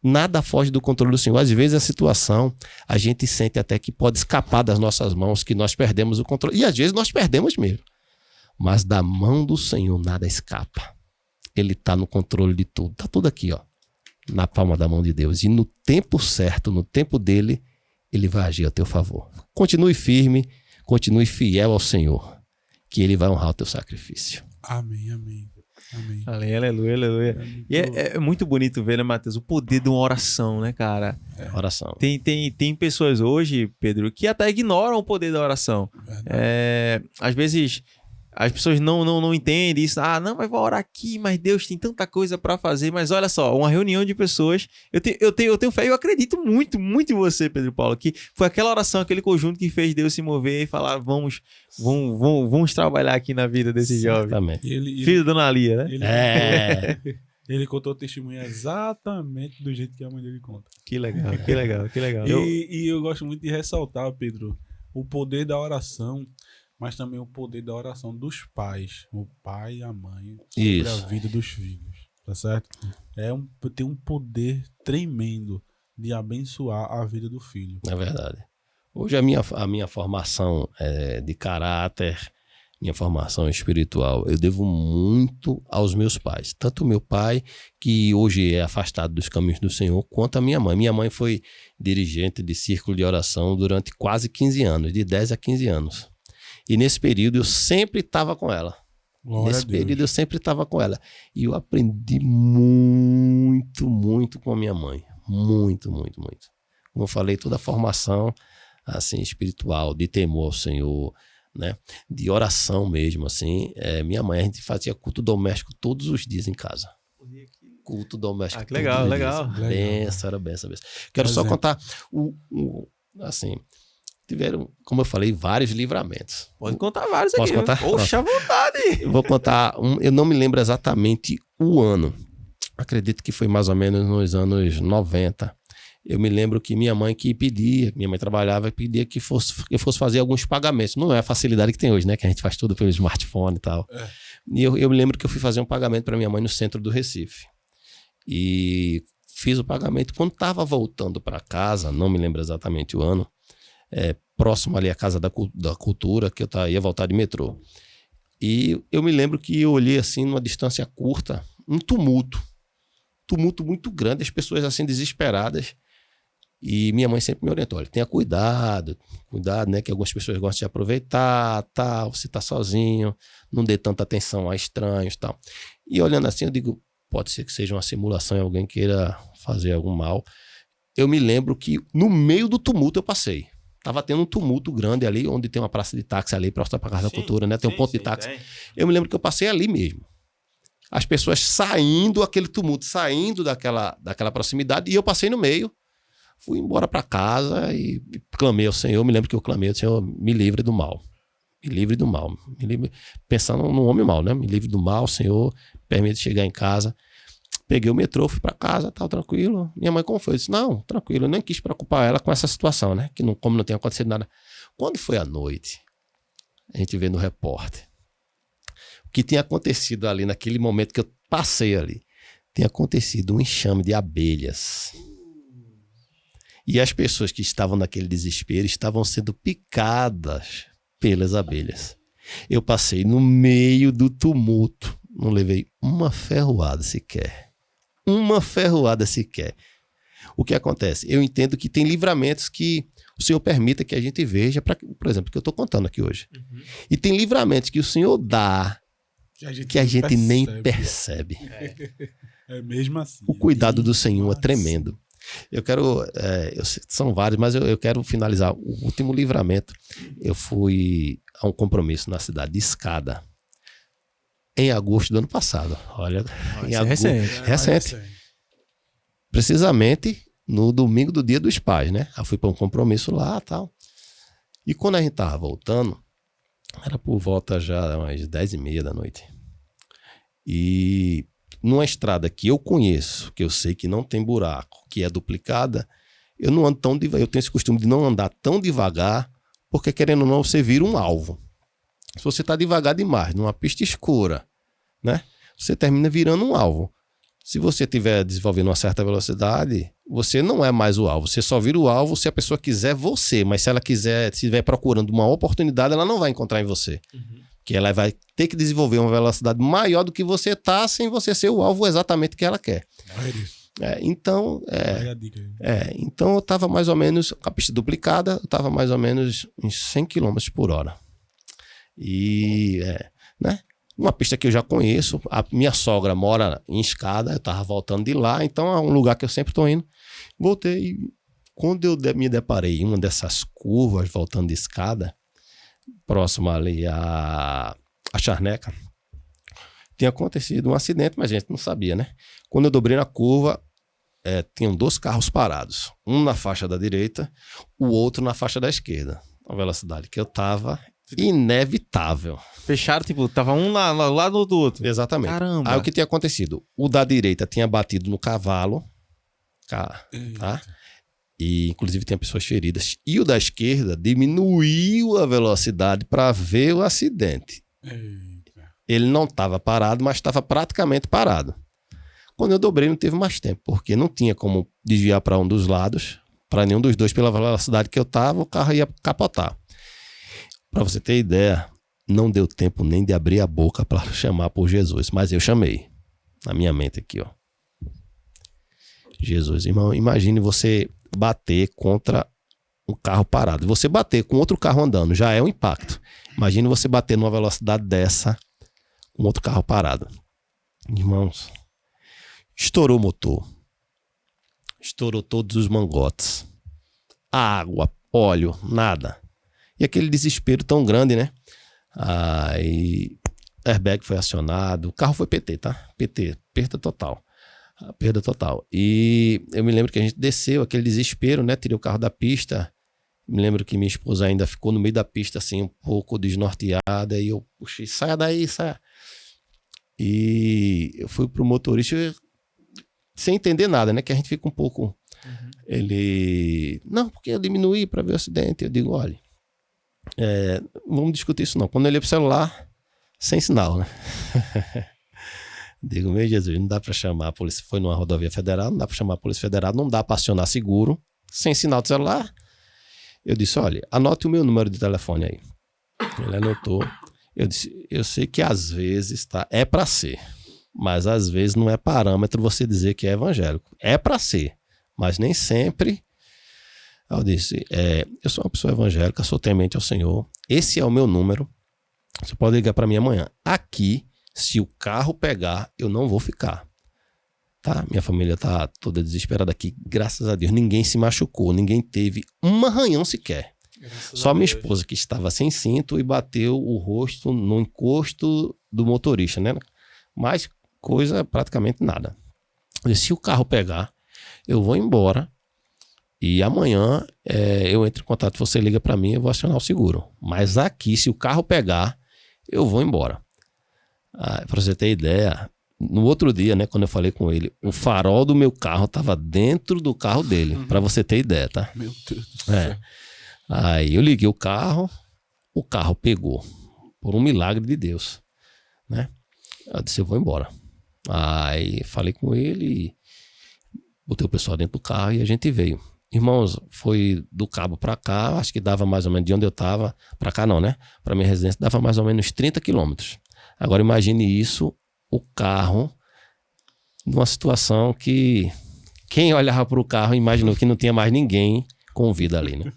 [SPEAKER 3] nada foge do controle do Senhor. Às vezes a situação, a gente sente até que pode escapar das nossas mãos, que nós perdemos o controle. E às vezes nós perdemos mesmo. Mas da mão do Senhor nada escapa. Ele está no controle de tudo. Está tudo aqui, ó, na palma da mão de Deus. E no tempo certo, no tempo dele, ele vai agir a teu favor. Continue firme, continue fiel ao Senhor, que ele vai honrar o teu sacrifício.
[SPEAKER 2] Amém, amém. Amém.
[SPEAKER 1] Aleluia, aleluia. E é muito bonito ver, né, Matheus, o poder de uma oração, né, cara?
[SPEAKER 3] Oração.
[SPEAKER 1] Tem pessoas hoje, Pedro, que até ignoram o poder da oração. Às vezes as pessoas não entendem isso. Ah, não, mas vou orar aqui, mas Deus tem tanta coisa pra fazer. Mas olha só, uma reunião de pessoas. Eu tenho fé e eu acredito muito, muito em você, Pedro Paulo, que foi aquela oração, aquele conjunto que fez Deus se mover e falar: vamos trabalhar aqui na vida desse jovem. Filho da Dona Lia, né?
[SPEAKER 2] Ele contou o testemunho exatamente do jeito que a mãe dele conta.
[SPEAKER 1] Que legal, que legal, que legal.
[SPEAKER 2] E eu gosto muito de ressaltar, Pedro, o poder da oração, mas também o poder da oração dos pais, o pai e a mãe, sobre a vida dos filhos, tá certo? Tem um poder tremendo de abençoar a vida do filho.
[SPEAKER 3] É verdade. Hoje a minha formação de caráter, minha formação espiritual, eu devo muito aos meus pais. Tanto o meu pai, que hoje é afastado dos caminhos do Senhor, quanto a minha mãe. Minha mãe foi dirigente de círculo de oração durante quase 15 anos, de 10 a 15 anos. E nesse período eu sempre estava com ela. E eu aprendi muito, muito com a minha mãe. Muito, muito, muito. Como eu falei, toda a formação assim, espiritual, de temor ao Senhor, né? De oração mesmo, assim. Minha mãe, a gente fazia culto doméstico todos os dias em casa. Culto doméstico.
[SPEAKER 1] Que legal, legal.
[SPEAKER 3] Benção, era benção. Quero só contar assim... Tiveram, como eu falei, vários livramentos.
[SPEAKER 1] Pode contar vários
[SPEAKER 3] aqui. Posso contar?
[SPEAKER 1] Poxa, à vontade.
[SPEAKER 3] Eu vou contar eu não me lembro exatamente o ano. Acredito que foi mais ou menos nos anos 90. Eu me lembro que minha mãe trabalhava e pedia que eu fosse fazer alguns pagamentos. Não é a facilidade que tem hoje, né? Que a gente faz tudo pelo smartphone e tal. E eu me lembro que eu fui fazer um pagamento para minha mãe no centro do Recife. E fiz o pagamento. Quando estava voltando para casa, não me lembro exatamente o ano, próximo ali à Casa da Cultura, que eu ia voltar de metrô. E eu me lembro que eu olhei assim, numa distância curta, um tumulto muito grande, as pessoas assim desesperadas. E minha mãe sempre me orientou: olha, tenha cuidado, né, que algumas pessoas gostam de aproveitar, tal, você tá sozinho, não dê tanta atenção a estranhos, tal. E olhando assim, eu digo, pode ser que seja uma simulação e alguém queira fazer algum mal. Eu me lembro que no meio do tumulto eu passei. Tava tendo um tumulto grande ali, onde tem uma praça de táxi ali, próxima pra Casa da Cultura, né? Tem um ponto de táxi. Eu me lembro que eu passei ali mesmo. As pessoas saindo, aquele tumulto, saindo daquela proximidade, e eu passei no meio, fui embora para casa e clamei ao Senhor. Me lembro que eu clamei ao Senhor: me livre do mal. Me livre do mal. Pensando no homem mal, né? Me livre do mal, Senhor, permite chegar em casa. Peguei o metrô, fui pra casa, tal, tranquilo. Minha mãe, como foi? Eu disse: não, tranquilo, eu nem quis preocupar ela com essa situação, né? Que como não tem acontecido nada. Quando foi à noite, a gente vê no repórter o que tinha acontecido ali naquele momento que eu passei ali. Tinha acontecido um enxame de abelhas. E as pessoas que estavam naquele desespero estavam sendo picadas pelas abelhas. Eu passei no meio do tumulto, não levei uma ferroada sequer. O que acontece? Eu entendo que tem livramentos que o Senhor permita que a gente veja, por exemplo, que eu estou contando aqui hoje. E tem livramentos que o Senhor dá que a gente nem percebe.
[SPEAKER 2] É mesmo assim.
[SPEAKER 3] O cuidado do Senhor é tremendo. Eu quero, são vários, mas eu quero finalizar. O último livramento, eu fui a um compromisso na cidade de Escada. em agosto do ano passado. Olha,
[SPEAKER 1] recente.
[SPEAKER 3] Precisamente no domingo do Dia dos Pais, né? Eu fui para um compromisso lá e tal. E quando a gente tava voltando, era por volta já umas 10h30 da noite. E numa estrada que eu conheço, que eu sei que não tem buraco, que é duplicada, eu não ando tão devagar. Eu tenho esse costume de não andar tão devagar, porque querendo ou não, você vira um alvo. Se você tá devagar demais, numa pista escura, né? Você termina virando um alvo. Se você estiver desenvolvendo uma certa velocidade, você não é mais o alvo. Você só vira o alvo se a pessoa quiser você. Mas se ela quiser, se estiver procurando uma oportunidade, ela não vai encontrar em você. Porque ela vai ter que desenvolver uma velocidade maior do que você tá, sem você ser o alvo exatamente que ela quer. Então eu estava mais ou menos, com a pista duplicada, eu estava mais ou menos uns 100 km por hora. E, né? Uma pista que eu já conheço, a minha sogra mora em Escada, eu estava voltando de lá, então é um lugar que eu sempre estou indo. Voltei e quando eu me deparei em uma dessas curvas, voltando de Escada, próximo ali a Charneca, tinha acontecido um acidente, mas a gente não sabia, né? Quando eu dobrei na curva, tinham 2 carros parados. Um na faixa da direita, o outro na faixa da esquerda. A velocidade que eu estava, inevitável.
[SPEAKER 1] Fecharam, tipo, tava um ao lado do outro.
[SPEAKER 3] Exatamente.
[SPEAKER 1] Caramba.
[SPEAKER 3] Aí o que tinha acontecido? O da direita tinha batido no cavalo, tá? E inclusive tinha pessoas feridas. E o da esquerda diminuiu a velocidade para ver o acidente. Ele não estava parado, mas estava praticamente parado. Quando eu dobrei, não teve mais tempo, porque não tinha como desviar para um dos lados, para nenhum dos dois, pela velocidade que eu estava, o carro ia capotar. Para você ter ideia, não deu tempo nem de abrir a boca para chamar por Jesus, mas eu chamei na minha mente aqui, ó. Jesus, irmão, imagine você bater contra um carro parado. Você bater com outro carro andando já é um impacto. Imagine você bater numa velocidade dessa com outro carro parado. Irmãos, estourou o motor. Estourou todos os mangotes. Água, óleo, nada. E aquele desespero tão grande, né? Aí, airbag foi acionado. O carro foi PT, tá? PT, perda total. Perda total. E eu me lembro que a gente desceu, aquele desespero, né? Tirei o carro da pista. Me lembro que minha esposa ainda ficou no meio da pista, assim, um pouco desnorteada. E eu puxei, saia daí, saia. E eu fui pro motorista sem entender nada, né? Que a gente fica um pouco... Ele... Não, porque eu diminuí para ver o acidente. Eu digo, olha... vamos discutir isso não. Quando eu olhei pro celular, sem sinal, né? Digo, meu Jesus, não dá pra chamar a polícia. Foi numa rodovia federal, não dá pra chamar a polícia federal, não dá pra acionar seguro, sem sinal de celular. Eu disse, olha, anote o meu número de telefone aí. Ele anotou. Eu disse, eu sei que às vezes é pra ser, mas às vezes não é parâmetro você dizer que é evangélico. É pra ser, mas nem sempre. Eu disse, eu sou uma pessoa evangélica, sou temente ao Senhor. Esse é o meu número. Você pode ligar para mim amanhã. Aqui, se o carro pegar, eu não vou ficar. Tá? Minha família tá toda desesperada aqui. Graças a Deus, ninguém se machucou, ninguém teve um arranhão sequer. Só minha esposa que estava sem cinto e bateu o rosto no encosto do motorista, né? Mas coisa praticamente nada. Eu disse, se o carro pegar, eu vou embora. E amanhã eu entro em contato, você liga para mim, eu vou acionar o seguro. Mas aqui, se o carro pegar, eu vou embora. Para você ter ideia, no outro dia, né, quando eu falei com ele, o farol do meu carro estava dentro do carro dele. Para você ter ideia, tá?
[SPEAKER 2] Meu Deus do céu.
[SPEAKER 3] Aí eu liguei o carro pegou. Por um milagre de Deus. Né? Eu disse, eu vou embora. Aí falei com ele, botei o pessoal dentro do carro e a gente veio. Irmãos, foi do Cabo para cá, acho que dava mais ou menos de onde eu estava, para cá não, né? Para minha residência dava mais ou menos 30 quilômetros. Agora imagine isso, o carro, numa situação que quem olhava para o carro imaginou que não tinha mais ninguém com vida ali, né?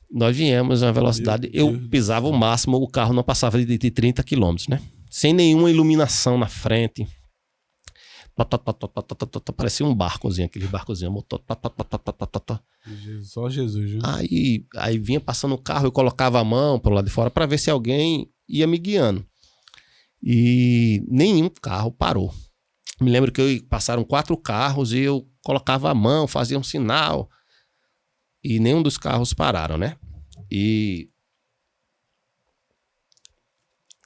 [SPEAKER 3] Nós viemos a uma velocidade, eu pisava o máximo, o carro não passava de 30 quilômetros, né? Sem nenhuma iluminação na frente. Parecia um barcozinho, aquele barcozinho, motor.
[SPEAKER 2] Só Jesus, viu?
[SPEAKER 3] Aí vinha passando o carro, eu colocava a mão pro lado de fora para ver se alguém ia me guiando. e nenhum carro parou. Me lembro que passaram 4 carros e eu colocava a mão, fazia um sinal e nenhum dos carros pararam, né? E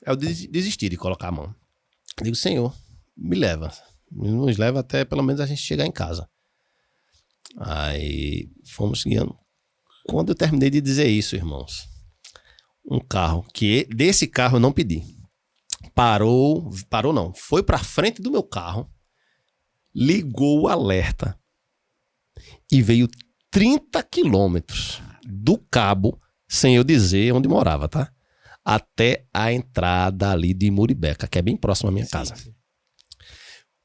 [SPEAKER 3] eu desisti de colocar a mão. Digo, Senhor, me leva. Nos leva até pelo menos a gente chegar em casa. Aí fomos guiando. Quando eu terminei de dizer isso, irmãos, um carro, desse carro eu não pedi. Parou não, foi pra frente do meu carro, ligou o alerta e veio 30 quilômetros do Cabo, sem eu dizer onde morava, tá? Até a entrada ali de Muribeca, que é bem próximo à minha casa. Sim.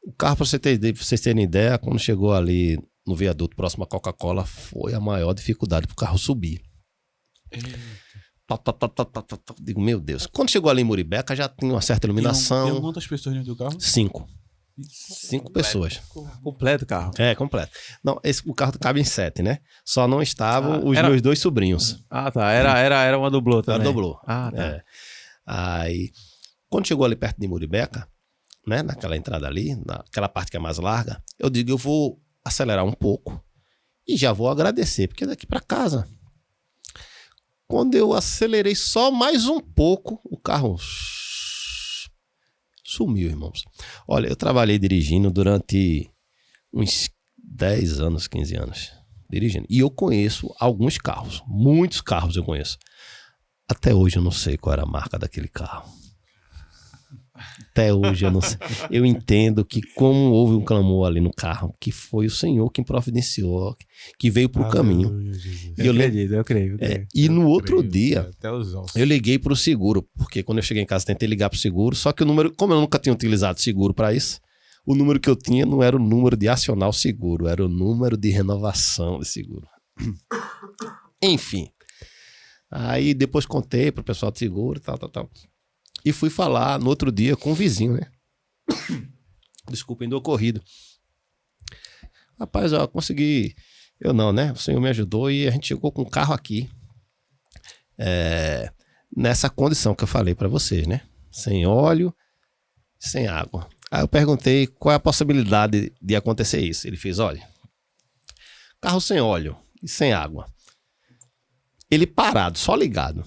[SPEAKER 3] O carro, pra vocês terem ideia, quando chegou ali no viaduto próximo à Coca-Cola, foi a maior dificuldade pro carro subir. Digo, meu Deus. Quando chegou ali em Muribeca, já tinha uma certa iluminação.
[SPEAKER 2] Tinha quantas pessoas dentro do carro?
[SPEAKER 3] 5. 5 pessoas.
[SPEAKER 1] Completo o carro.
[SPEAKER 3] É, completo. Não, o carro cabe em 7, né? Só não estavam meus 2 sobrinhos.
[SPEAKER 1] Ah, tá. Era uma doblô também.
[SPEAKER 3] Era doblô.
[SPEAKER 1] Ah, tá.
[SPEAKER 3] É. Aí, quando chegou ali perto de Muribeca, né? Naquela entrada ali, naquela parte que é mais larga, eu digo, eu vou acelerar um pouco e já vou agradecer, porque daqui para casa. Quando eu acelerei só mais um pouco, o carro sumiu, irmãos. Olha, eu trabalhei dirigindo durante uns 10 anos, 15 anos, dirigindo. E eu conheço alguns carros, muitos carros eu conheço. Até hoje eu não sei qual era a marca daquele carro. Até hoje eu não sei. Eu entendo que como houve um clamor ali no carro, que foi o Senhor quem providenciou, que veio pro caminho.
[SPEAKER 1] Eu creio.
[SPEAKER 3] E no outro dia, eu liguei pro seguro, porque quando eu cheguei em casa tentei ligar pro seguro, só que o número, como eu nunca tinha utilizado seguro para isso, o número que eu tinha não era o número de acionar o seguro, era o número de renovação de seguro. Enfim. Aí depois contei pro pessoal do seguro, tal. E fui falar no outro dia com o vizinho, né? Desculpem do ocorrido. Rapaz, ó, consegui. Eu não, né? O senhor me ajudou e a gente chegou com o carro aqui. Nessa condição que eu falei pra vocês, né? Sem óleo, sem água. Aí eu perguntei qual é a possibilidade de acontecer isso. Ele fez, olha, carro sem óleo e sem água. Ele parado, só ligado.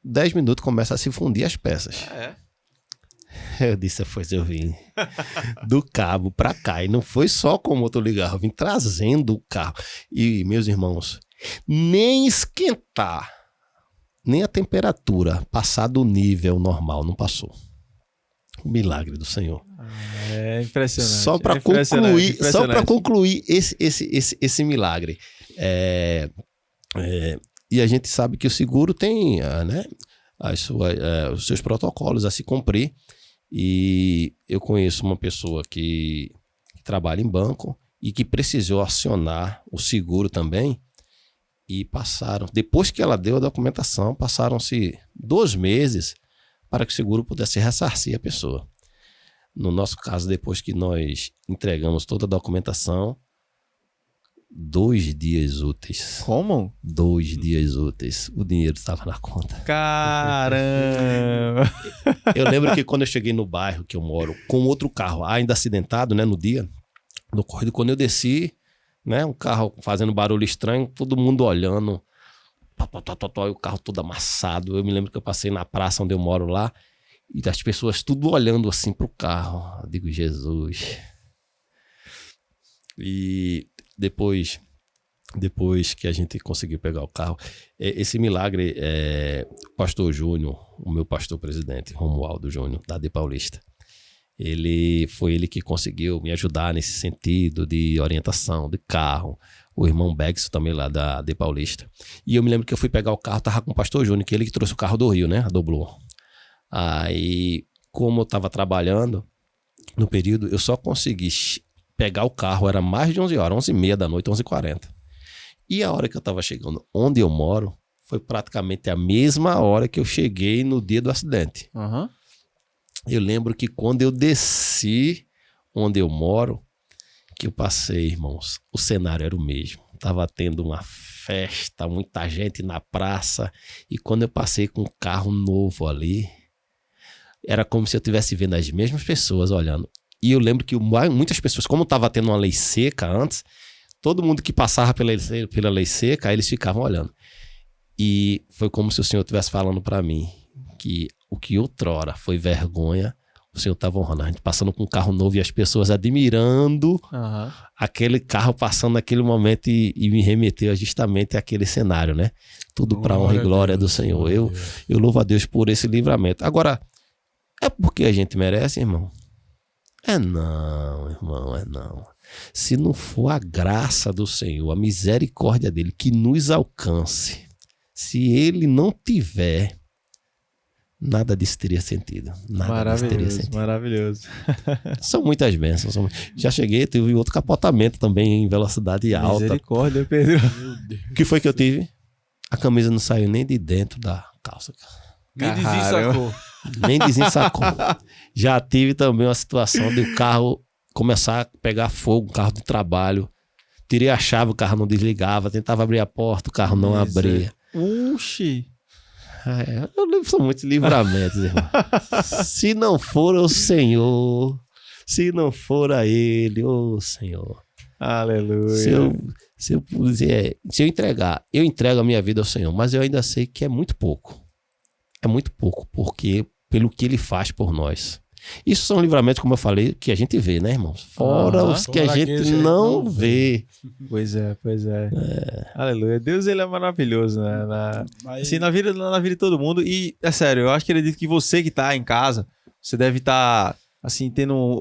[SPEAKER 3] 10 minutos começa a se fundir as peças. Eu disse, pois eu vim do Cabo pra cá. E não foi só com o motor ligado, eu vim trazendo o carro. E, meus irmãos, nem esquentar, nem a temperatura passar do nível normal, não passou. O milagre do Senhor.
[SPEAKER 1] É impressionante.
[SPEAKER 3] Só para concluir esse milagre. E a gente sabe que o seguro tem, né, os seus protocolos a se cumprir. E eu conheço uma pessoa que trabalha em banco e que precisou acionar o seguro também. E depois que ela deu a documentação, passaram-se 2 meses para que o seguro pudesse ressarcir a pessoa. No nosso caso, depois que nós entregamos toda a documentação, 2 dias úteis.
[SPEAKER 1] Como?
[SPEAKER 3] 2 dias úteis. O dinheiro estava na conta.
[SPEAKER 1] Caramba!
[SPEAKER 3] Eu lembro que quando eu cheguei no bairro que eu moro, com outro carro ainda acidentado, né, no dia, no corrido, quando eu desci, né, um carro fazendo barulho estranho, todo mundo olhando, e o carro todo amassado. Eu me lembro que eu passei na praça onde eu moro lá, e as pessoas tudo olhando assim pro carro. Eu digo, Jesus. E depois que a gente conseguiu pegar o carro, esse milagre, o pastor Júnior, o meu pastor presidente, Romualdo Júnior, da De Paulista, foi ele que conseguiu me ajudar nesse sentido de orientação de carro. O irmão Begso também lá da De Paulista. E eu me lembro que eu fui pegar o carro, tava com o pastor Júnior, que ele que trouxe o carro do Rio, né? A Doblô. Aí, como eu tava trabalhando no período, eu só consegui pegar o carro, era mais de 11 horas, 11h30 da noite, 11h40. E a hora que eu tava chegando onde eu moro, foi praticamente a mesma hora que eu cheguei no dia do acidente.
[SPEAKER 1] Uhum.
[SPEAKER 3] Eu lembro que quando eu desci onde eu moro, que eu passei, irmãos, o cenário era o mesmo. Tava tendo uma festa, muita gente na praça. E quando eu passei com um carro novo ali, era como se eu estivesse vendo as mesmas pessoas olhando. E eu lembro que muitas pessoas, como estava tendo uma lei seca antes, todo mundo que passava pela lei seca, aí eles ficavam olhando. E foi como se o Senhor estivesse falando para mim que o que outrora foi vergonha, o Senhor estava honrando. A gente passando com um carro novo e as pessoas admirando aquele carro passando naquele momento e me remeteu justamente àquele cenário, né? Tudo para honra e glória do Senhor. Eu louvo a Deus por esse livramento. Agora, é porque a gente merece, irmão? Não, irmão, não. Se não for a graça do Senhor, a misericórdia dele que nos alcance, se ele não tiver, nada disso teria sentido. Nada disso teria sentido.
[SPEAKER 1] Maravilhoso.
[SPEAKER 3] São muitas bênçãos. Já cheguei, tive outro capotamento também em velocidade alta.
[SPEAKER 1] Misericórdia, Pedro.
[SPEAKER 3] O que foi que eu tive? A camisa não saiu nem de dentro da calça.
[SPEAKER 2] Nem desensacou.
[SPEAKER 3] Nem desensacou. Já tive também uma situação de o carro começar a pegar fogo, o carro do trabalho. Tirei a chave, o carro não desligava. Tentava abrir a porta, o carro não abria.
[SPEAKER 1] Uxi.
[SPEAKER 3] São muitos livramentos, irmão. Se não for o Senhor, se não for a Ele, ô Senhor.
[SPEAKER 1] Aleluia.
[SPEAKER 3] Se eu entregar, eu entrego a minha vida ao Senhor, mas eu ainda sei que é muito pouco. É muito pouco, porque pelo que Ele faz por nós. Isso são livramentos, como eu falei, que a gente vê, né, irmãos? Fora os que a gente não vê.
[SPEAKER 1] Pois é. Aleluia. Deus, ele é maravilhoso, né? Assim, na vida de todo mundo. E, é sério, eu acho que acredito que você que tá em casa, você deve estar, assim,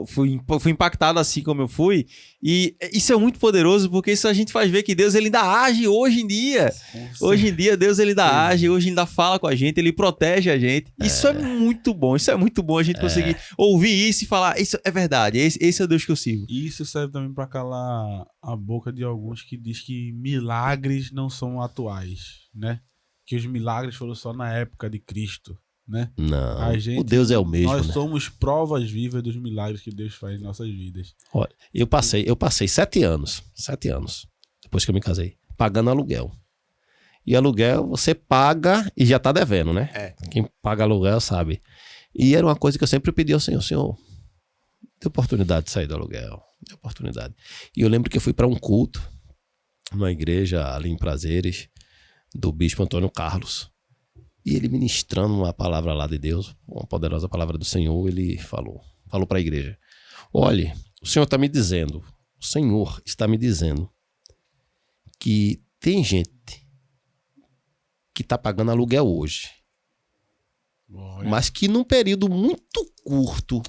[SPEAKER 1] fui impactado assim como eu fui. E isso é muito poderoso, porque isso a gente faz ver que Deus, ele ainda age hoje em dia. Hoje em dia, Deus, ele ainda age, hoje ainda fala com a gente, ele protege a gente. Isso é muito bom, a gente conseguir ouvir isso e falar, isso é verdade, esse é o Deus que eu sigo.
[SPEAKER 2] Isso serve também para calar a boca de alguns que diz que milagres não são atuais, né? Que os milagres foram só na época de Cristo. Né?
[SPEAKER 3] Não, o Deus é o mesmo.
[SPEAKER 2] Nós somos provas vivas dos milagres que Deus faz em nossas vidas.
[SPEAKER 3] Olha, eu passei 7 anos, depois que eu me casei, pagando aluguel. E aluguel você paga e já tá devendo, né? Quem paga aluguel sabe. E era uma coisa que eu sempre pedi ao Senhor: Senhor, dê oportunidade de sair do aluguel, dê oportunidade. E eu lembro que eu fui para um culto numa igreja ali em Prazeres, do bispo Antônio Carlos. E ele ministrando uma palavra lá de Deus, uma poderosa palavra do Senhor, ele falou para a igreja: olhe, o Senhor está me dizendo que tem gente que está pagando aluguel hoje, mas que num período muito curto,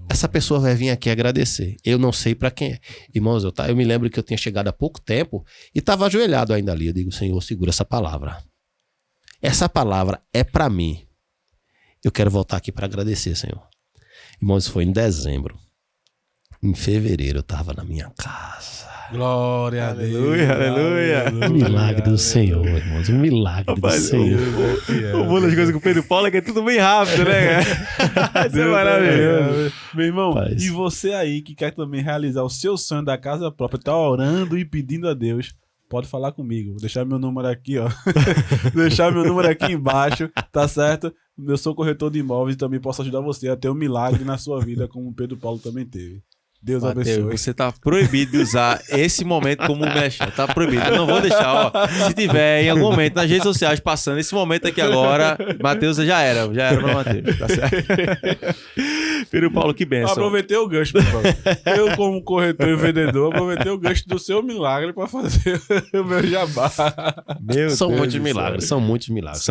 [SPEAKER 3] essa pessoa vai vir aqui agradecer. Eu não sei para quem é. Irmãos, eu me lembro que eu tinha chegado há pouco tempo e estava ajoelhado ainda ali. Eu digo: Senhor, segura essa palavra. Essa palavra é para mim. Eu quero voltar aqui para agradecer, Senhor. Irmãos, isso foi em dezembro. Em fevereiro eu estava na minha casa.
[SPEAKER 2] Glória a Deus.
[SPEAKER 1] Aleluia.
[SPEAKER 3] O milagre do Senhor, irmãos. O milagre do Senhor.
[SPEAKER 1] Uma das coisas com o Pedro Paulo é que é tudo bem rápido, né? Isso é maravilhoso.
[SPEAKER 2] Meu irmão, e você aí que quer também realizar o seu sonho da casa própria, tá orando e pedindo a Deus, pode falar comigo. Vou deixar meu número aqui, ó. Deixar meu número aqui embaixo, tá certo? Eu sou corretor de imóveis e também posso ajudar você a ter um milagre na sua vida, como o Pedro Paulo também teve. Deus abençoe.
[SPEAKER 1] Você tá proibido de usar esse momento como mecha. Tá proibido. Eu não vou deixar, ó. Se tiver em algum momento nas redes sociais passando esse momento aqui agora, Matheus já era pra Matheus. Tá certo? Pedro Paulo, que benção.
[SPEAKER 2] Aproveitei o gancho, pessoal. Eu, como corretor e vendedor, aproveitei o gancho do seu milagre pra fazer o meu jabá.
[SPEAKER 3] São muitos milagres. São muitos milagres.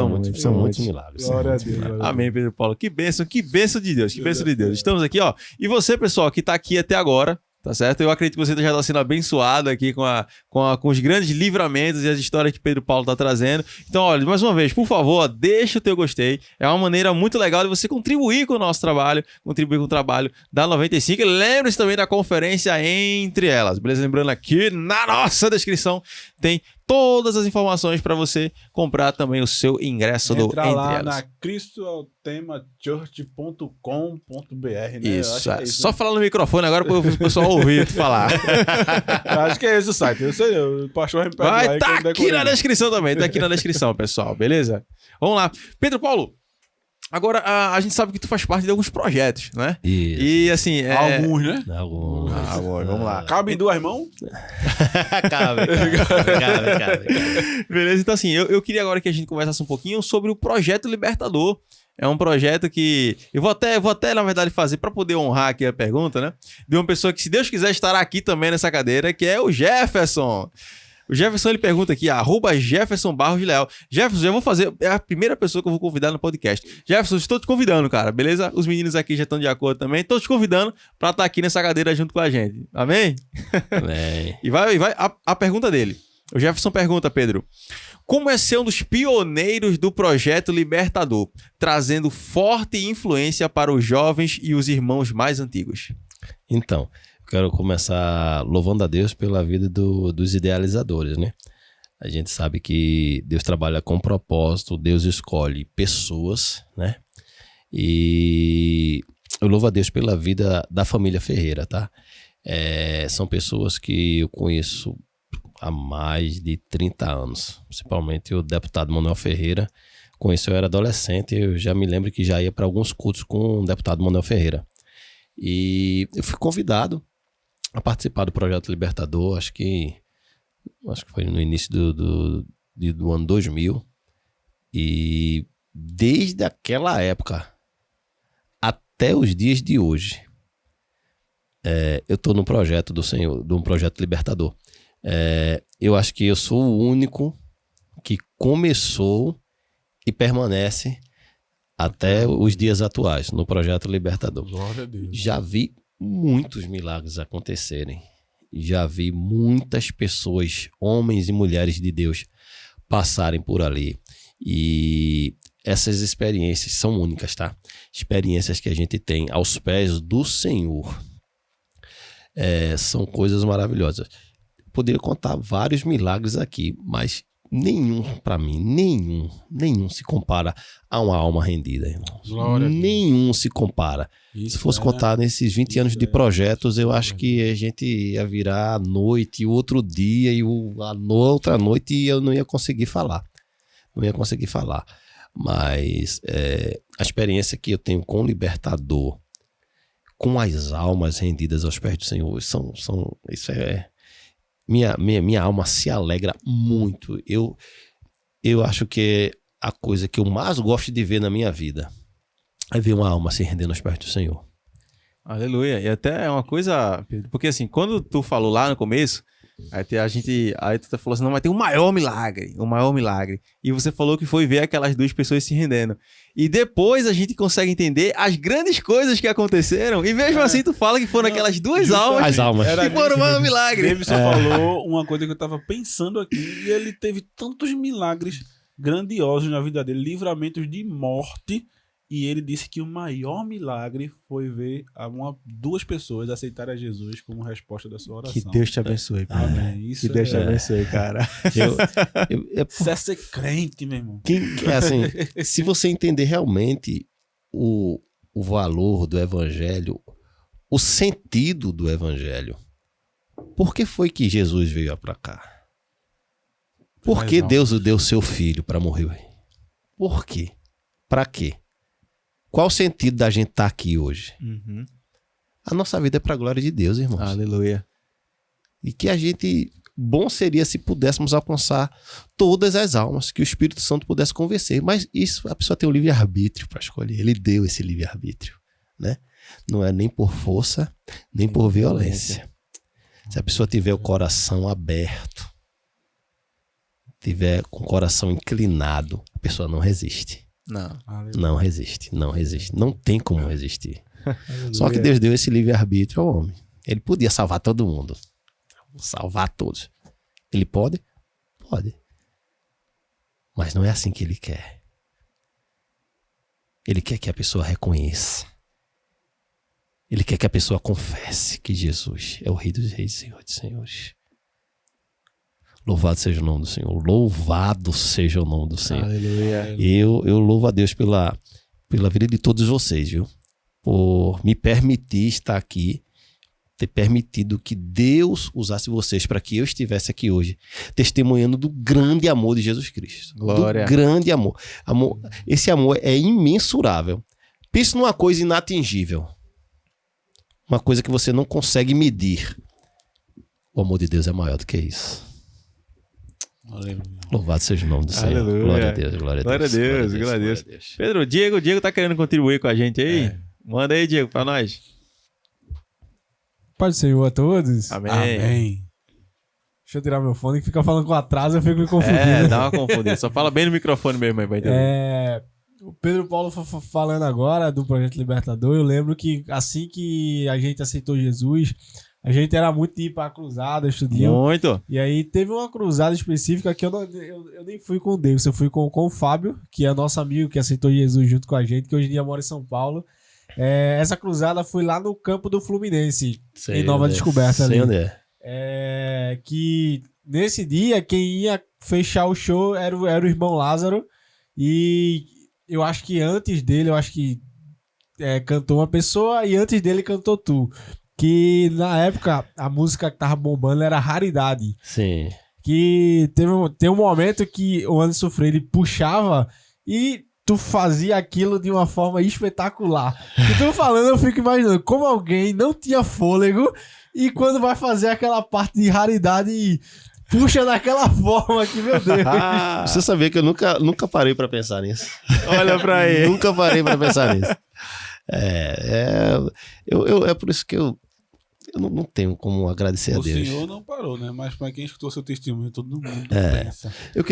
[SPEAKER 2] Glória a Deus.
[SPEAKER 1] Amém, Pedro Paulo. Que benção de Deus. Que benção de Deus. Estamos aqui, ó. E você, pessoal, que tá aqui até agora, tá certo? Eu acredito que você já está sendo abençoado aqui com os grandes livramentos e as histórias que Pedro Paulo está trazendo. Então, olha, mais uma vez, por favor, deixa o teu gostei. É uma maneira muito legal de você contribuir com o nosso trabalho, contribuir com o trabalho da 95. E lembre-se também da conferência Entre Elas, beleza? Lembrando aqui na nossa descrição tem todas as informações para você comprar também o seu ingresso do Entre
[SPEAKER 2] lá
[SPEAKER 1] Elas.
[SPEAKER 2] Na cristoaltemachurch.com.br, né?
[SPEAKER 1] Isso, é só falar no microfone agora para o pessoal ouvir tu falar.
[SPEAKER 2] Acho que é esse o site. Eu sei, o pastor
[SPEAKER 1] vai estar aqui na descrição também. Tá aqui na descrição, pessoal. Beleza? Vamos lá. Pedro Paulo, Agora, a gente sabe que tu faz parte de alguns projetos, né?
[SPEAKER 3] Isso.
[SPEAKER 1] E assim...
[SPEAKER 2] Alguns, né?
[SPEAKER 3] Alguns.
[SPEAKER 1] Vamos lá.
[SPEAKER 2] Cabe em 2 mãos?
[SPEAKER 3] cabe.
[SPEAKER 1] Beleza, então assim, eu queria agora que a gente conversasse um pouquinho sobre o Projeto Libertador. É um projeto que... Eu vou até, na verdade, fazer para poder honrar aqui a pergunta, né? De uma pessoa que, se Deus quiser, estará aqui também nessa cadeira, que é o Jefferson. O Jefferson, ele pergunta aqui, @Jefferson Barros Leal. Jefferson, já vou fazer... É a primeira pessoa que eu vou convidar no podcast. Jefferson, estou te convidando, cara, beleza? Os meninos aqui já estão de acordo também. Estou te convidando para estar aqui nessa cadeira junto com a gente. Amém?
[SPEAKER 3] Amém.
[SPEAKER 1] E vai a pergunta dele. O Jefferson pergunta, Pedro, como é ser um dos pioneiros do Projeto Libertador, trazendo forte influência para os jovens e os irmãos mais antigos?
[SPEAKER 3] Então, quero começar louvando a Deus pela vida dos idealizadores, né? A gente sabe que Deus trabalha com propósito, Deus escolhe pessoas, né? E eu louvo a Deus pela vida da família Ferreira, tá? São pessoas que eu conheço há mais de 30 anos, principalmente o deputado Manuel Ferreira. Conheci, eu era adolescente, eu já me lembro que já ia para alguns cultos com o deputado Manuel Ferreira. E eu fui convidado a participar do Projeto Libertador, acho que foi no início do ano 2000, e desde aquela época até os dias de hoje, eu estou no projeto do Senhor, de um Projeto Libertador. Eu acho que eu sou o único que começou e permanece até os dias atuais no Projeto Libertador.
[SPEAKER 2] Glória a Deus.
[SPEAKER 3] Já vi muitos milagres acontecerem. Já vi muitas pessoas, homens e mulheres de Deus, passarem por ali. E essas experiências são únicas, tá? Experiências que a gente tem aos pés do Senhor. São coisas maravilhosas. Poderia contar vários milagres aqui, mas nenhum, para mim, nenhum se compara a uma alma rendida, irmão. Nenhum se compara. Se fosse contar nesses 20 anos de projetos, eu acho que a gente ia virar à noite, outro dia, e outra noite, e eu não ia conseguir falar. Mas a experiência que eu tenho com o Libertador, com as almas rendidas aos pés do Senhor, isso é... Minha alma se alegra muito. Eu acho que a coisa que eu mais gosto de ver na minha vida é ver uma alma se rendendo aos pés do Senhor.
[SPEAKER 1] Aleluia. E até é uma coisa... Porque assim, quando tu falou lá no começo, aí tu falou assim, não, mas tem um maior milagre. E você falou que foi ver aquelas duas pessoas se rendendo. E depois a gente consegue entender as grandes coisas que aconteceram. E mesmo assim tu fala que foram aquelas duas almas.
[SPEAKER 3] As almas.
[SPEAKER 1] Que foram um maior milagre.
[SPEAKER 2] Davidson falou uma coisa que eu tava pensando aqui. E ele teve tantos milagres grandiosos na vida dele. Livramentos de morte. E ele disse que o maior milagre foi ver duas pessoas aceitarem a Jesus como resposta da sua oração.
[SPEAKER 1] Que Deus te abençoe, cara.
[SPEAKER 2] Amém. Isso
[SPEAKER 1] que Deus te abençoe, cara.
[SPEAKER 2] Isso é ser crente, meu irmão.
[SPEAKER 3] Assim, se você entender realmente o valor do evangelho, o sentido do evangelho, por que foi que Jesus veio para cá? Por que Deus deu seu filho para morrer? Por quê? Para quê? Qual o sentido da gente estar aqui hoje?
[SPEAKER 1] Uhum.
[SPEAKER 3] A nossa vida é para a glória de Deus, irmãos.
[SPEAKER 1] Aleluia.
[SPEAKER 3] E que a gente... Bom seria se pudéssemos alcançar todas as almas, que o Espírito Santo pudesse convencer. Mas isso, a pessoa tem o livre-arbítrio para escolher. Ele deu esse livre-arbítrio, né? Não é nem por força, nem por violência. Se a pessoa tiver o coração aberto, tiver com o coração inclinado, a pessoa não resiste. Não resiste. Não tem como resistir. Só que Deus deu esse livre-arbítrio ao homem. Ele podia salvar todo mundo. Salvar todos. Ele pode? Pode. Mas não é assim que ele quer. Ele quer que a pessoa reconheça. Ele quer que a pessoa confesse que Jesus é o Rei dos Reis e Senhor dos Senhores. Louvado seja o nome do Senhor. Louvado seja o nome do Senhor.
[SPEAKER 1] Aleluia.
[SPEAKER 3] Eu louvo a Deus pela vida de todos vocês, viu? Por me permitir estar aqui ter permitido que Deus usasse vocês para que eu estivesse aqui hoje, testemunhando do grande amor de Jesus Cristo.
[SPEAKER 1] Glória.
[SPEAKER 3] Do grande amor. Esse amor é imensurável. Pense numa coisa inatingível. Uma coisa que você não consegue medir. O amor de Deus é maior do que isso.
[SPEAKER 2] Aleluia.
[SPEAKER 3] Louvado seja o nome do Senhor.
[SPEAKER 1] Aleluia.
[SPEAKER 3] Glória a Deus, glória a Deus.
[SPEAKER 1] Glória a Deus, glória a Deus. Pedro, Diego tá querendo contribuir com a gente aí? Manda aí, Diego, pra nós.
[SPEAKER 4] Paz do Senhor a todos.
[SPEAKER 1] Amém.
[SPEAKER 2] Amém.
[SPEAKER 4] Deixa eu tirar meu fone, que fica falando com atraso, eu fico me confundindo.
[SPEAKER 1] Dá uma confundida. Só fala bem no microfone mesmo aí, vai entender.
[SPEAKER 4] O Pedro Paulo falando agora do Projeto Libertador, eu lembro que assim que a gente aceitou Jesus, a gente era muito de ir pra cruzada, estudinho.
[SPEAKER 1] Muito.
[SPEAKER 4] E aí teve uma cruzada específica que eu nem fui com o Deus, eu fui com o Fábio, que é nosso amigo que aceitou Jesus junto com a gente, que hoje em dia mora em São Paulo. Essa cruzada foi lá no campo do Fluminense, em Nova Descoberta ali. Que nesse dia quem ia fechar o show era o irmão Lázaro. E eu acho que antes dele, cantou uma pessoa e antes dele cantou tu. Que na época a música que tava bombando era Raridade.
[SPEAKER 3] Sim.
[SPEAKER 4] Que tem um momento que o Anderson Freire puxava e tu fazia aquilo de uma forma espetacular. E tu falando, eu fico imaginando como alguém não tinha fôlego e quando vai fazer aquela parte de Raridade puxa daquela forma que, meu Deus.
[SPEAKER 3] Você sabia que eu nunca parei pra pensar nisso.
[SPEAKER 1] Olha pra aí.
[SPEAKER 3] Nunca parei pra pensar nisso. É por isso que eu não tenho como agradecer a Deus.
[SPEAKER 2] O senhor não parou, né? Mas para quem escutou seu testemunho, todo mundo pensa.
[SPEAKER 3] Eu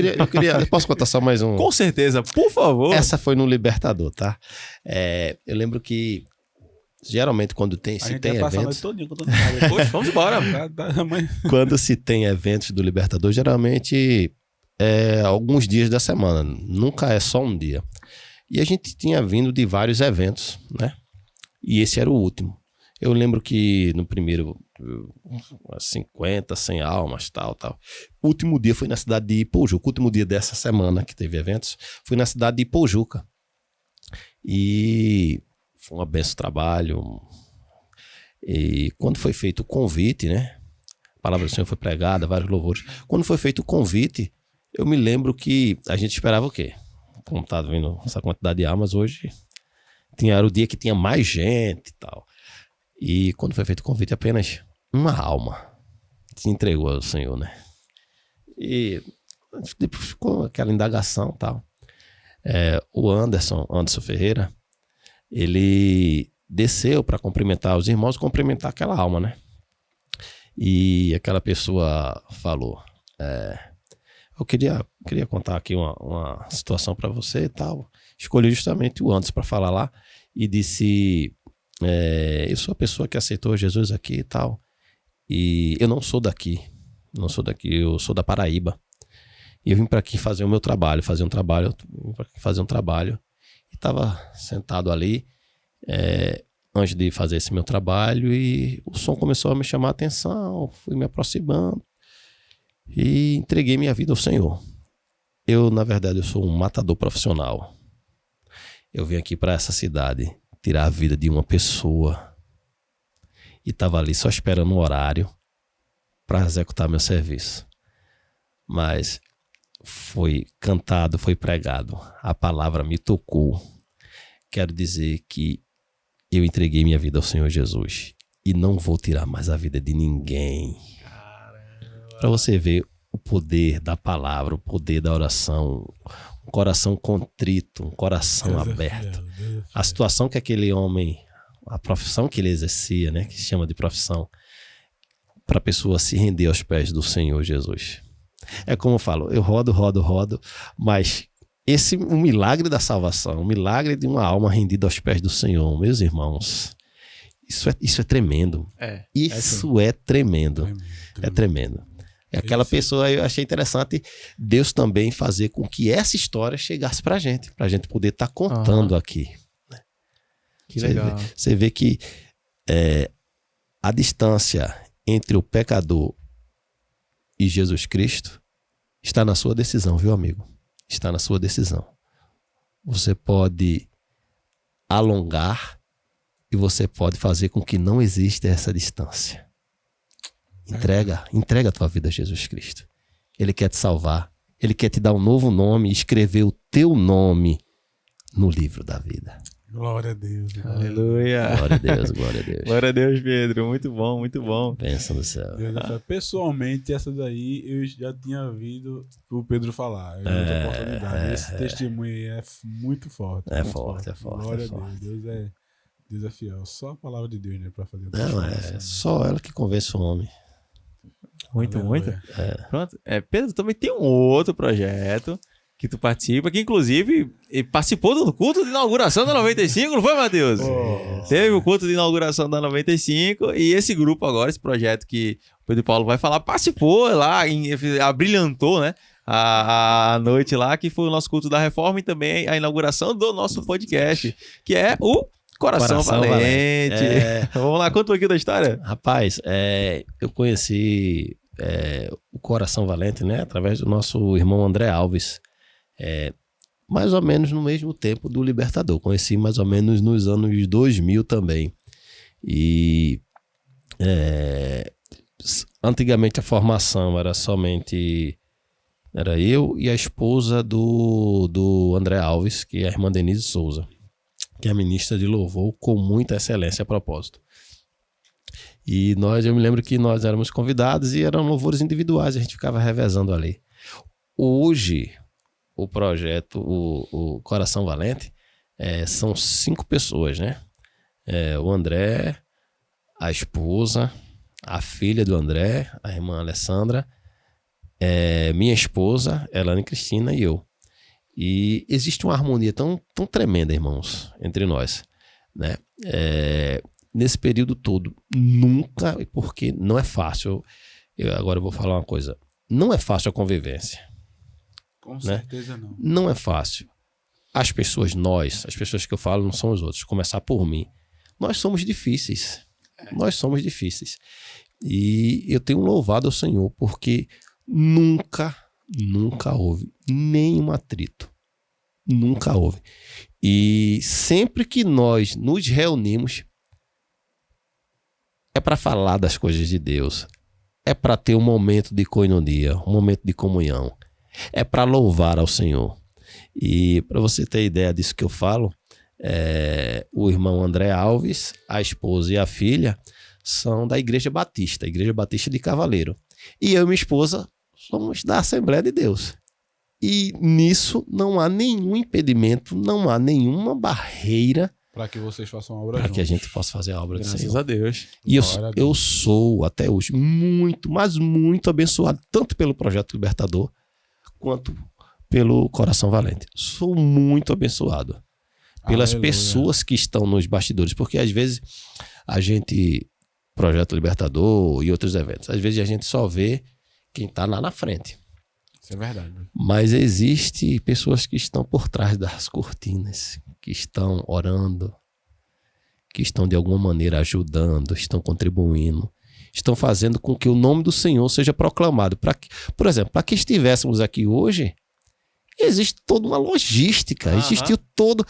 [SPEAKER 3] posso contar só mais um?
[SPEAKER 1] Com certeza, por favor.
[SPEAKER 3] Essa foi no Libertador, tá? Eu lembro que geralmente quando tem eventos...
[SPEAKER 1] Poxa, vamos embora.
[SPEAKER 3] Quando se tem eventos do Libertador, geralmente é alguns dias da semana. Nunca é só um dia. E a gente tinha vindo de vários eventos, né? E esse era o último. Eu lembro que no primeiro 50, 100 almas, tal. O último dia foi na cidade de Ipojuca. O último dia dessa semana que teve eventos foi na cidade de Ipojuca. E foi uma benção trabalho. E quando foi feito o convite, né? A palavra do Senhor foi pregada, vários louvores. Quando foi feito o convite, eu me lembro que a gente esperava o quê? Como tá vendo essa quantidade de almas hoje, era o dia que tinha mais gente e tal. E quando foi feito o convite, apenas uma alma se entregou ao Senhor, né? E depois ficou aquela indagação e tal. O Anderson Ferreira, ele desceu para cumprimentar os irmãos, cumprimentar aquela alma, né? E aquela pessoa falou, eu queria contar aqui uma situação para você e tal. Escolhi justamente o Anderson para falar lá e disse, eu sou a pessoa que aceitou Jesus aqui e tal. E eu não sou daqui, eu sou da Paraíba. E eu vim para aqui fazer o meu trabalho, E estava sentado ali, antes de fazer esse meu trabalho, e o som começou a me chamar a atenção, fui me aproximando e entreguei minha vida ao Senhor. Na verdade, eu sou um matador profissional. Eu vim aqui para essa cidade tirar a vida de uma pessoa e estava ali só esperando um horário para executar meu serviço. Mas foi cantado, foi pregado, a palavra me tocou. Quero dizer que eu entreguei minha vida ao Senhor Jesus e não vou tirar mais a vida de ninguém. Para você ver o poder da palavra, o poder da oração, um coração contrito, um coração aberto. A situação que aquele homem, a profissão que ele exercia, né, que se chama de profissão, para a pessoa se render aos pés do Senhor Jesus. É como eu falo, eu rodo, mas o milagre da salvação, o milagre de uma alma rendida aos pés do Senhor, meus irmãos, isso é tremendo. Isso é tremendo. É tremendo. Aquela pessoa, eu achei interessante Deus também fazer com que essa história chegasse pra gente poder estar contando aqui. Né?
[SPEAKER 1] Que legal.
[SPEAKER 3] Você vê que a distância entre o pecador e Jesus Cristo está na sua decisão, viu, amigo? Está na sua decisão. Você pode alongar E você pode fazer com que não exista essa distância. Entrega a tua vida a Jesus Cristo. Ele quer te salvar. Ele quer te dar um novo nome e escrever o teu nome no livro da vida.
[SPEAKER 2] Glória a Deus.
[SPEAKER 1] Aleluia.
[SPEAKER 3] Glória a Deus, glória a Deus.
[SPEAKER 1] Glória a Deus, Pedro. Muito bom, muito bom.
[SPEAKER 3] Bênção do céu.
[SPEAKER 2] Pessoalmente, essa daí eu já tinha ouvido o Pedro falar. Em outra oportunidade. Esse testemunho aí é muito forte.
[SPEAKER 3] É
[SPEAKER 2] muito
[SPEAKER 3] forte, é forte.
[SPEAKER 2] Glória
[SPEAKER 3] é
[SPEAKER 2] a
[SPEAKER 3] forte.
[SPEAKER 2] Deus. Deus é fiel. Só a palavra de Deus, né? Pra fazer
[SPEAKER 3] Não, é só ela que convence o homem.
[SPEAKER 1] Muito,
[SPEAKER 2] Aleluia.
[SPEAKER 1] muito. Pronto. Pedro, também tem um outro projeto que tu participa, que inclusive participou do culto de inauguração da 95, não foi, Matheus? Teve o culto de inauguração da 95 e esse grupo agora, esse projeto que o Pedro Paulo vai falar, participou lá, abrilhantou, né? A noite lá, que foi o nosso culto da reforma e também a inauguração do nosso podcast, que é o Coração Valente. Vamos lá, conta um pouquinho da história.
[SPEAKER 3] Rapaz, eu conheci o Coração Valente, né? Através do nosso irmão André Alves. Mais ou menos no mesmo tempo do Libertador. Conheci mais ou menos nos anos 2000 também. E antigamente a formação era somente... Era eu e a esposa do André Alves, que é a irmã Denise Souza, que é a ministra de louvor com muita excelência a propósito. E eu me lembro que nós éramos convidados e eram louvores individuais, a gente ficava revezando ali. Hoje, o projeto, o Coração Valente, são 5 pessoas, né? O André, a esposa, a filha do André, a irmã Alessandra, minha esposa, Elane Cristina e eu. E existe uma harmonia tão tremenda, irmãos, entre nós, né? Nesse período todo, nunca, porque não é fácil, agora eu vou falar uma coisa, não é fácil a convivência.
[SPEAKER 2] Com certeza não.
[SPEAKER 3] Não é fácil. As pessoas que eu falo não são os outros, começar por mim. Nós somos difíceis. Nós somos difíceis. E eu tenho louvado ao Senhor, porque nunca houve nenhum atrito. Nunca houve. E sempre que nós nos reunimos, é para falar das coisas de Deus. É para ter um momento de koinonia, um momento de comunhão. É para louvar ao Senhor. E para você ter ideia disso que eu falo, o irmão André Alves, a esposa e a filha são da Igreja Batista de Cavaleiro. E eu e minha esposa somos da Assembleia de Deus. E nisso não há nenhum impedimento, não há nenhuma barreira
[SPEAKER 2] para que vocês façam a obra
[SPEAKER 3] para
[SPEAKER 2] juntos.
[SPEAKER 3] que a gente possa fazer a obra do Senhor.
[SPEAKER 1] Graças a Deus.
[SPEAKER 3] E eu sou até hoje muito, mas muito abençoado, tanto pelo Projeto Libertador quanto pelo Coração Valente. Sou muito abençoado pelas pessoas que estão nos bastidores, porque às vezes a gente, Projeto Libertador e outros eventos, às vezes a gente só vê quem está lá na frente.
[SPEAKER 2] Isso é verdade.
[SPEAKER 3] Mas existe pessoas que estão por trás das cortinas, que estão orando, que estão de alguma maneira ajudando, estão contribuindo, estão fazendo com que o nome do Senhor seja proclamado. Por exemplo, para que estivéssemos aqui hoje, existe toda uma logística, existiu todo...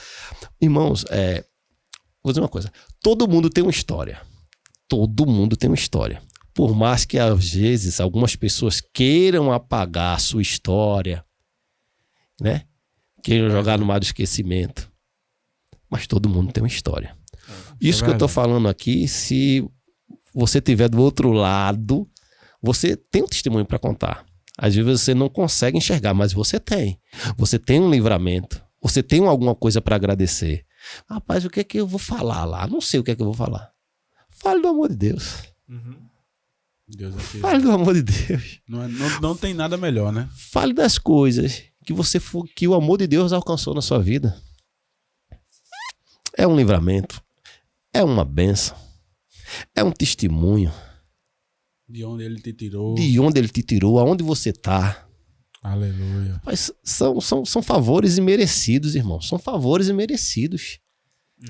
[SPEAKER 3] Irmãos, vou dizer uma coisa, todo mundo tem uma história. Todo mundo tem uma história. Por mais que às vezes algumas pessoas queiram apagar a sua história, né? Queiram jogar no mar do esquecimento. Mas todo mundo tem uma história. Isso que eu estou falando aqui, se você estiver do outro lado, você tem um testemunho para contar. Às vezes você não consegue enxergar, mas você tem. Você tem um livramento. Você tem alguma coisa para agradecer. Rapaz, o que é que eu vou falar lá? Não sei o que é que eu vou falar. Fale do amor de Deus.
[SPEAKER 2] Deus é fiel.
[SPEAKER 3] Fale do amor de Deus.
[SPEAKER 2] Não tem nada melhor, né?
[SPEAKER 3] Fale das coisas que o amor de Deus alcançou na sua vida. É um livramento. É uma bênção. É um testemunho.
[SPEAKER 2] De onde ele te tirou.
[SPEAKER 3] De onde ele te tirou, aonde você está.
[SPEAKER 2] Aleluia.
[SPEAKER 3] Mas são favores imerecidos, irmão. São favores imerecidos.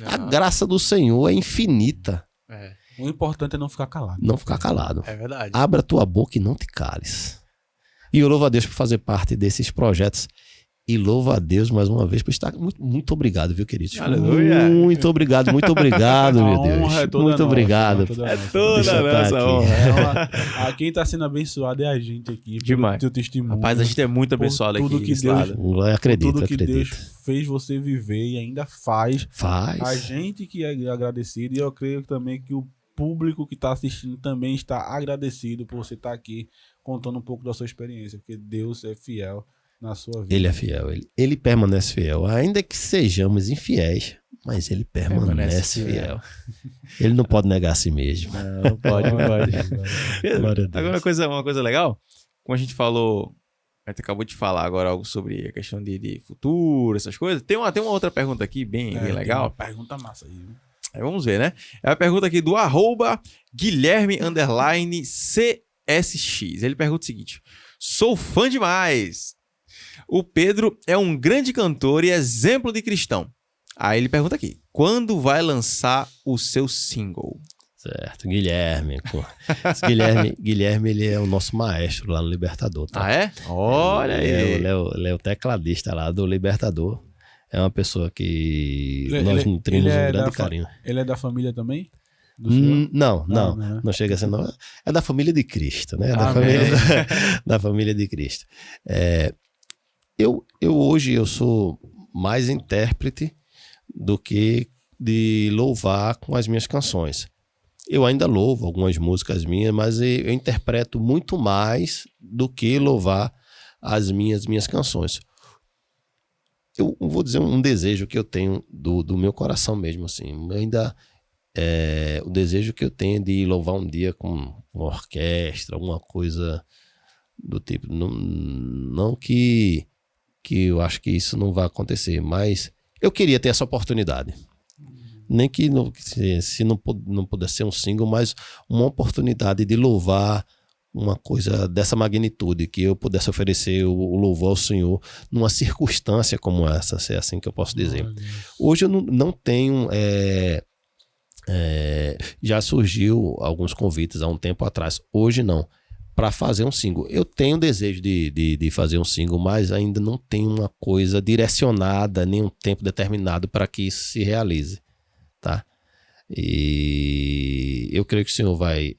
[SPEAKER 3] A graça do Senhor é infinita.
[SPEAKER 2] O importante é não ficar calado.
[SPEAKER 3] Não ficar calado.
[SPEAKER 1] É verdade.
[SPEAKER 3] Abra a tua boca e não te cales. E eu louvo a Deus por fazer parte desses projetos e louvo a Deus mais uma vez por estar. Muito obrigado, viu, queridos?
[SPEAKER 1] Aleluia.
[SPEAKER 3] Muito obrigado, meu Deus.
[SPEAKER 2] É toda
[SPEAKER 3] Muito
[SPEAKER 2] nossa,
[SPEAKER 3] obrigado.
[SPEAKER 1] É toda a nossa honra.
[SPEAKER 2] Quem tá sendo abençoado é a gente aqui.
[SPEAKER 1] Demais.
[SPEAKER 2] Teu testemunho.
[SPEAKER 1] Rapaz, a gente é muito abençoado
[SPEAKER 2] tudo
[SPEAKER 1] aqui.
[SPEAKER 2] que Deus,
[SPEAKER 3] Eu acredito,
[SPEAKER 2] tudo que
[SPEAKER 3] acredito.
[SPEAKER 2] Deus fez você viver e ainda faz.
[SPEAKER 3] Faz.
[SPEAKER 2] A gente que é agradecido, e eu creio também que o público que está assistindo também está agradecido por você estar aqui contando um pouco da sua experiência, porque Deus é fiel na sua vida.
[SPEAKER 3] Ele é fiel, ele permanece fiel, ainda que sejamos infiéis, mas ele permanece fiel. Ele não pode negar a si mesmo.
[SPEAKER 1] Não pode. Pedro,
[SPEAKER 3] Glória a Deus.
[SPEAKER 1] agora uma coisa legal, como a gente falou, a gente acabou de falar agora algo sobre a questão de futuro, essas coisas, tem uma outra pergunta aqui bem legal.
[SPEAKER 2] Uma pergunta massa aí, viu?
[SPEAKER 1] Aí vamos ver, né? É a pergunta aqui do @Guilherme_CSX. Ele pergunta o seguinte: sou fã demais. O Pedro é um grande cantor e exemplo de cristão. Aí ele pergunta aqui: quando vai lançar o seu single?
[SPEAKER 3] Certo, Guilherme, ele é o nosso maestro lá no Libertador, tá?
[SPEAKER 1] Ah, é? Olha aí.
[SPEAKER 3] Ele é o tecladista lá do Libertador. É uma pessoa que nós nutrimos um grande carinho.
[SPEAKER 2] Ele é da família também?
[SPEAKER 3] Não chega a ser não. É da família de Cristo, né? Da família de Cristo. Eu hoje eu sou mais intérprete do que de louvar com as minhas canções. Eu ainda louvo algumas músicas minhas, mas eu interpreto muito mais do que louvar as minhas canções. Eu vou dizer um desejo que eu tenho do meu coração mesmo, assim. O desejo que eu tenho de louvar um dia com uma orquestra, alguma coisa do tipo. Não que eu acho que isso não vai acontecer, mas eu queria ter essa oportunidade. Nem que se não pudesse ser um single, mas uma oportunidade de louvar uma coisa dessa magnitude, que eu pudesse oferecer o louvor ao Senhor numa circunstância como essa, se é assim que eu posso dizer. Hoje eu não tenho... já surgiu alguns convites há um tempo atrás, hoje não, para fazer um single. Eu tenho desejo de fazer um single, mas ainda não tenho uma coisa direcionada, nem um tempo determinado para que isso se realize, tá? E eu creio que o Senhor vai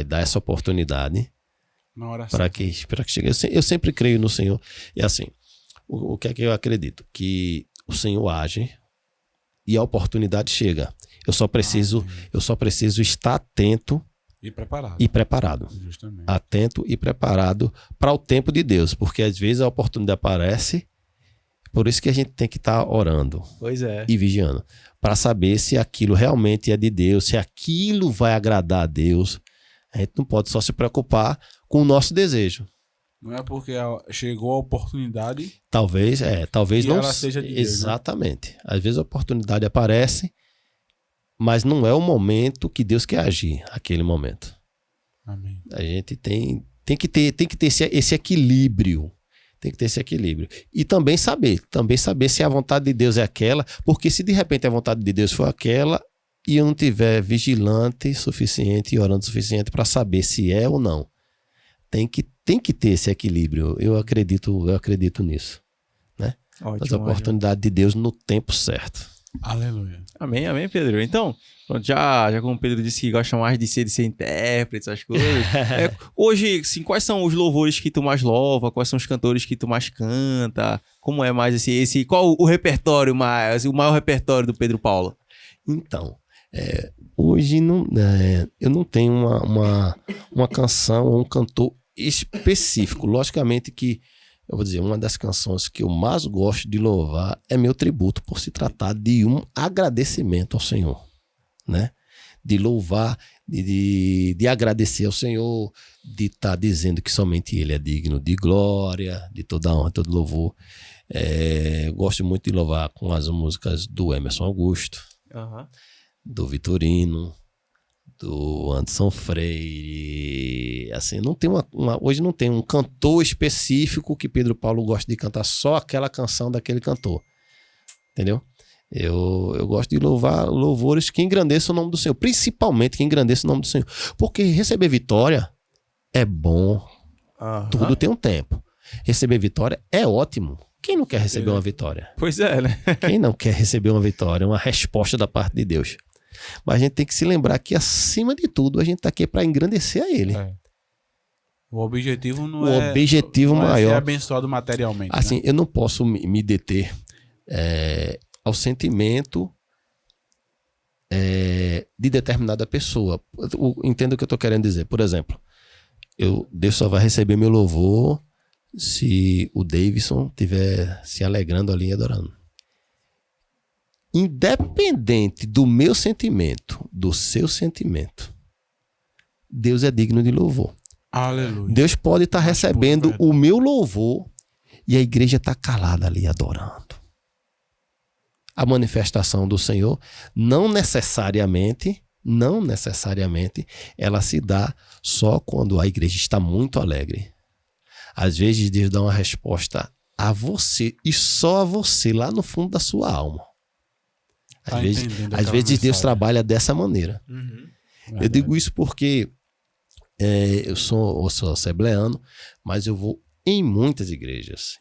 [SPEAKER 3] dar essa oportunidade para que chegue. Eu sempre creio no Senhor. E assim, o que é que eu acredito? Que o Senhor age e a oportunidade chega. Eu só preciso estar atento
[SPEAKER 2] e preparado.
[SPEAKER 3] Justamente. Atento e preparado para o tempo de Deus, porque às vezes a oportunidade aparece, por isso que a gente tem que estar orando e vigiando, para saber se aquilo realmente é de Deus, se aquilo vai agradar a Deus. A gente não pode só se preocupar com o nosso desejo.
[SPEAKER 2] Não é porque chegou a oportunidade.
[SPEAKER 3] Talvez não
[SPEAKER 2] ela seja de Deus.
[SPEAKER 3] Exatamente. Né? Às vezes a oportunidade aparece, mas não é o momento que Deus quer agir, aquele momento.
[SPEAKER 2] Amém.
[SPEAKER 3] A gente tem que ter esse equilíbrio. Tem que ter esse equilíbrio. E também saber se a vontade de Deus é aquela, porque se de repente a vontade de Deus for aquela e eu não tiver vigilante suficiente e orando suficiente para saber se é ou não, tem que ter esse equilíbrio. Eu acredito nisso, né? As oportunidades de Deus no tempo certo.
[SPEAKER 2] Aleluia.
[SPEAKER 1] Amém, Pedro. Então, pronto, já como o Pedro disse que gosta mais de ser intérprete, essas coisas. Hoje, assim, quais são os louvores que tu mais louva? Quais são os cantores que tu mais canta? Como é mais qual o repertório o maior repertório do Pedro Paulo?
[SPEAKER 3] Então, hoje eu não tenho uma canção ou um cantor específico. Logicamente que eu vou dizer, uma das canções que eu mais gosto de louvar é meu tributo, por se tratar de um agradecimento ao Senhor, né? De louvar, de agradecer ao Senhor, de estar dizendo que somente Ele é digno de glória, de toda honra, todo louvor. Gosto muito de louvar com as músicas do Emerson Augusto, do Vitorino, do Anderson Freire. Assim, não tem hoje não tem um cantor específico que Pedro Paulo gosta de cantar só aquela canção daquele cantor, entendeu? Eu gosto de louvar louvores que engrandeçam o nome do Senhor, principalmente que engrandeçam o nome do Senhor, porque receber vitória é bom, tudo tem um tempo. Receber vitória é ótimo, Quem não quer receber uma vitória?
[SPEAKER 1] Pois é, né?
[SPEAKER 3] Quem não quer receber uma vitória, uma resposta da parte de Deus? Mas a gente tem que se lembrar que, acima de tudo, a gente está aqui para engrandecer a Ele.
[SPEAKER 2] O objetivo não
[SPEAKER 3] O objetivo
[SPEAKER 2] não
[SPEAKER 3] maior
[SPEAKER 2] é ser abençoado materialmente.
[SPEAKER 3] Assim,
[SPEAKER 2] né?
[SPEAKER 3] eu não posso me deter ao sentimento de determinada pessoa. Entendo o que eu estou querendo dizer. Por exemplo, Deus só vai receber meu louvor se o Davidson estiver se alegrando ali e adorando. Independente do meu sentimento, do seu sentimento, Deus é digno de louvor.
[SPEAKER 2] Aleluia.
[SPEAKER 3] Deus pode estar recebendo o meu louvor e a igreja está calada ali adorando. A manifestação do Senhor não necessariamente, ela se dá só quando a igreja está muito alegre. Às vezes Deus dá uma resposta a você e só a você lá no fundo da sua alma. Às vezes Deus trabalha dessa maneira. Eu digo isso porque eu sou assembleano, mas eu vou em muitas igrejas.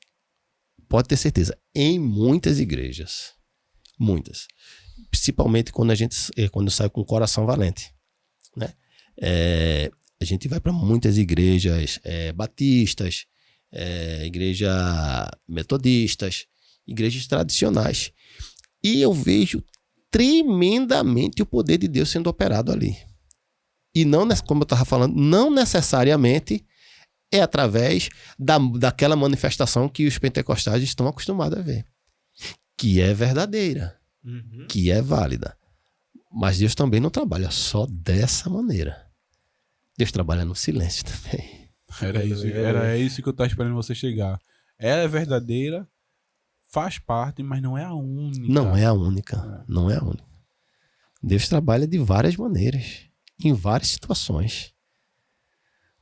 [SPEAKER 3] Pode ter certeza, em muitas igrejas. Muitas. Principalmente quando eu saio com o coração valente. Né? A gente vai para muitas igrejas batistas, igrejas metodistas, igrejas tradicionais. E eu vejo tremendamente o poder de Deus sendo operado ali. E não, como eu estava falando, não necessariamente é através daquela manifestação que os pentecostais estão acostumados a ver. Que é verdadeira, que é válida. Mas Deus também não trabalha só dessa maneira. Deus trabalha no silêncio também.
[SPEAKER 2] Era isso que eu estava esperando você chegar. Ela é verdadeira, faz parte, mas não é a única.
[SPEAKER 3] Não é a única. Não é a única. Deus trabalha de várias maneiras. Em várias situações.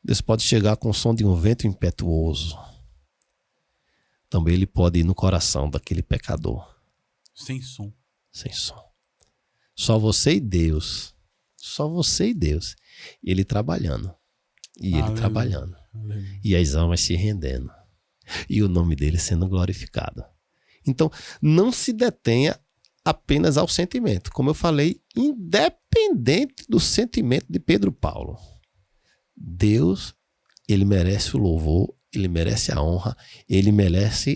[SPEAKER 3] Deus pode chegar com o som de um vento impetuoso. Também Ele pode ir no coração daquele pecador.
[SPEAKER 2] Sem som.
[SPEAKER 3] Sem som. Só você e Deus. Só você e Deus. Ele trabalhando. E Ele trabalhando.
[SPEAKER 2] Aleluia.
[SPEAKER 3] E as almas se rendendo. E o nome dele sendo glorificado. Então, não se detenha apenas ao sentimento. Como eu falei, independente do sentimento de Pedro Paulo. Deus, ele merece o louvor, ele merece a honra, ele merece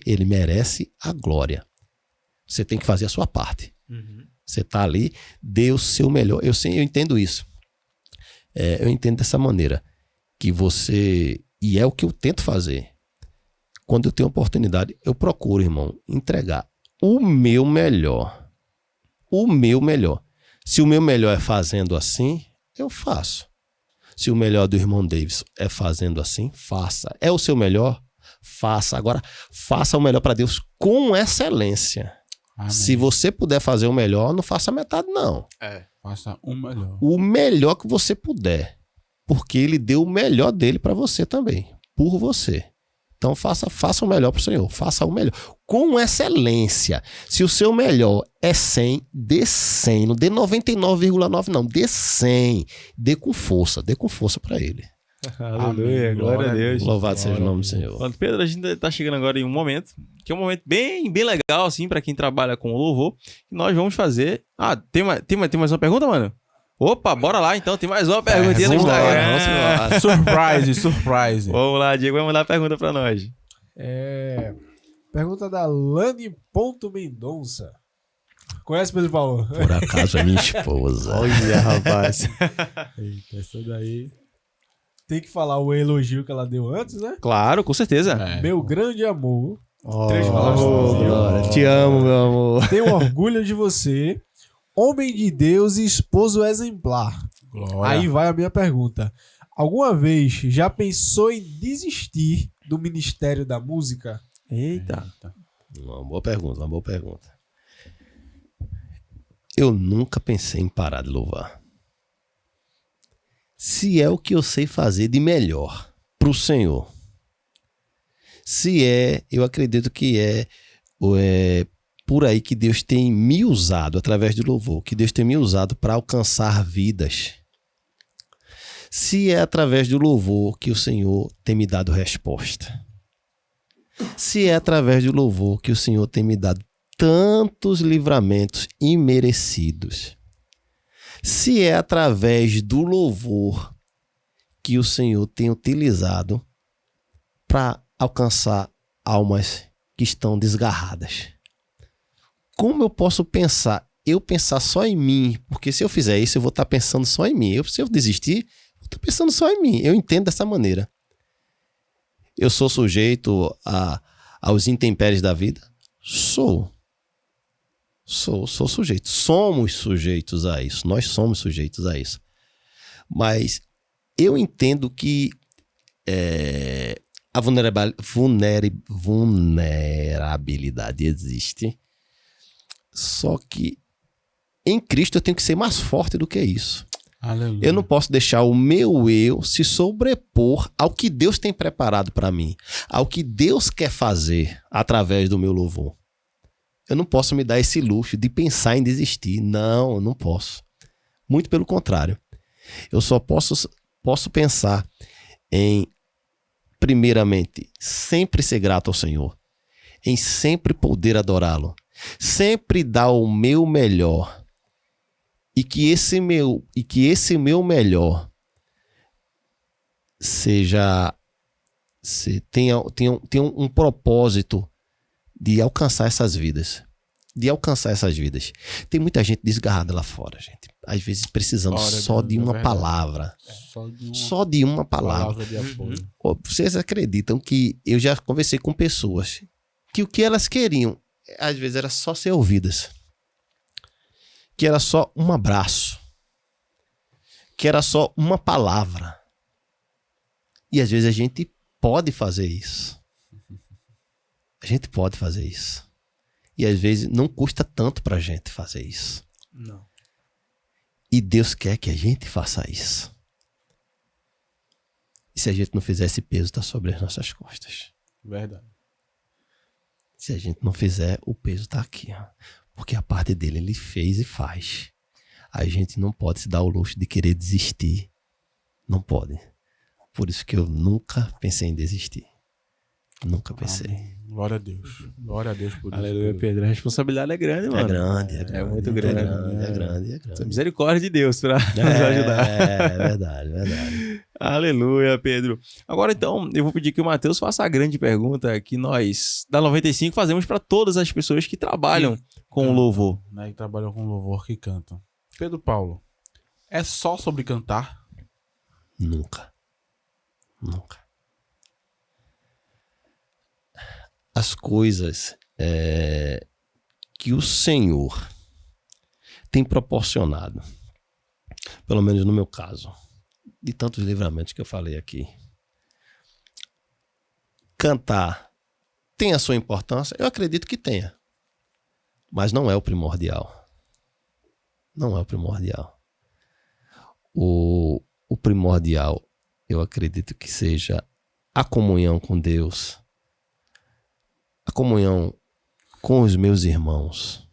[SPEAKER 3] a glória. Você tem que fazer a sua parte. Você está ali, dê o seu melhor. Eu entendo isso. Eu entendo dessa maneira. Que você... E é o que eu tento fazer. Quando eu tenho oportunidade, eu procuro, irmão, entregar o meu melhor. O meu melhor. Se o meu melhor é fazendo assim, eu faço. Se o melhor do irmão Davis é fazendo assim, faça. É o seu melhor? Faça. Agora, faça o melhor para Deus com excelência.
[SPEAKER 2] Amém.
[SPEAKER 3] Se você puder fazer o melhor, não faça metade, não.
[SPEAKER 2] Faça o melhor.
[SPEAKER 3] O melhor que você puder. Porque Ele deu o melhor dele para você também. Por você. Então faça o melhor para o Senhor. Faça o melhor. Com excelência. Se o seu melhor é 100, dê 100. Não dê 99,9 não. Dê 100. Dê com força. Dê com força para Ele.
[SPEAKER 1] Aleluia, glória a Deus.
[SPEAKER 3] Louvado seja o nome do Senhor.
[SPEAKER 1] Pronto, Pedro, a gente está chegando agora em um momento, que é um momento bem legal, assim, para quem trabalha com o louvor, que nós vamos fazer... tem mais uma pergunta, mano? Opa, bora lá então, tem mais uma perguntinha no Instagram.
[SPEAKER 2] Surprise.
[SPEAKER 1] Vamos lá, Diego, vai mandar a pergunta pra nós.
[SPEAKER 4] Pergunta da Lani.Mendonça. Conhece Pedro Paulo?
[SPEAKER 3] Por acaso é minha esposa.
[SPEAKER 1] Olha, rapaz.
[SPEAKER 4] Eita, essa daí... Tem que falar o elogio que ela deu antes, né?
[SPEAKER 1] Claro, com certeza.
[SPEAKER 4] Meu grande amor.
[SPEAKER 1] Três palavras.
[SPEAKER 3] Te amo, meu amor.
[SPEAKER 4] Tenho orgulho de você. Homem de Deus e esposo exemplar.
[SPEAKER 2] Glória.
[SPEAKER 4] Aí vai a minha pergunta. Alguma vez já pensou em desistir do ministério da música?
[SPEAKER 1] Eita.
[SPEAKER 3] Uma boa pergunta. Eu nunca pensei em parar de louvar. Se é o que eu sei fazer de melhor para o Senhor. Se eu acredito que é por aí que Deus tem me usado, através do louvor, que Deus tem me usado para alcançar vidas. Se é através do louvor que o Senhor tem me dado resposta. Se é através do louvor que o Senhor tem me dado tantos livramentos imerecidos, se é através do louvor que o Senhor tem utilizado para alcançar almas que estão desgarradas, como eu posso pensar só em mim? Porque se eu fizer isso, eu vou estar pensando só em mim. Se eu desistir, eu estou pensando só em mim. Eu entendo dessa maneira. Eu sou sujeito aos intempéries da vida? Sou sujeito. Somos sujeitos a isso. Nós somos sujeitos a isso. Mas eu entendo que a vulnerabilidade existe. Só que em Cristo eu tenho que ser mais forte do que isso.
[SPEAKER 2] Aleluia.
[SPEAKER 3] Eu não posso deixar o meu eu se sobrepor ao que Deus tem preparado para mim, ao que Deus quer fazer através do meu louvor. Eu não posso me dar esse luxo de pensar em desistir. Não, eu não posso. Muito pelo contrário. Eu só posso pensar em, primeiramente, sempre ser grato ao Senhor, em sempre poder adorá-lo, sempre dar o meu melhor. E que esse meu melhor tenha um propósito de alcançar essas vidas. Tem muita gente desgarrada lá fora, gente. Às vezes precisando só de uma palavra. Só de uma palavra.
[SPEAKER 2] De apoio.
[SPEAKER 3] Vocês acreditam que eu já conversei com pessoas que o que elas queriam, às vezes, era só ser ouvidas. Que era só um abraço, que era só uma palavra. E às vezes a gente pode fazer isso. E às vezes não custa tanto pra gente fazer isso.
[SPEAKER 2] Não.
[SPEAKER 3] E Deus quer que a gente faça isso. E se a gente não fizer, esse peso tá sobre as nossas costas.
[SPEAKER 2] Verdade.
[SPEAKER 3] Se a gente não fizer, o peso tá aqui, ó. Porque a parte dele ele fez e faz. A gente não pode se dar o luxo de querer desistir. Não pode. Por isso que eu nunca pensei em desistir. Nunca pensei.
[SPEAKER 2] Amém. Glória a Deus. Glória a Deus por isso.
[SPEAKER 1] Aleluia, Pedro. A responsabilidade é grande, mano.
[SPEAKER 3] É grande.
[SPEAKER 1] É muito grande.
[SPEAKER 3] É grande.
[SPEAKER 1] Misericórdia de Deus pra nos ajudar.
[SPEAKER 3] É verdade.
[SPEAKER 1] Aleluia, Pedro. Agora, então, eu vou pedir que o Matheus faça a grande pergunta que nós, da 95, fazemos para todas as pessoas que trabalham com o louvor.
[SPEAKER 2] Né, que trabalham com louvor, que cantam. Pedro Paulo, é só sobre cantar?
[SPEAKER 3] Nunca. As coisas que o Senhor tem proporcionado, pelo menos no meu caso, de tantos livramentos que eu falei aqui. Cantar tem a sua importância? Eu acredito que tenha. Mas não é o primordial. O primordial, eu acredito que seja a comunhão com Deus, a comunhão com os meus irmãos.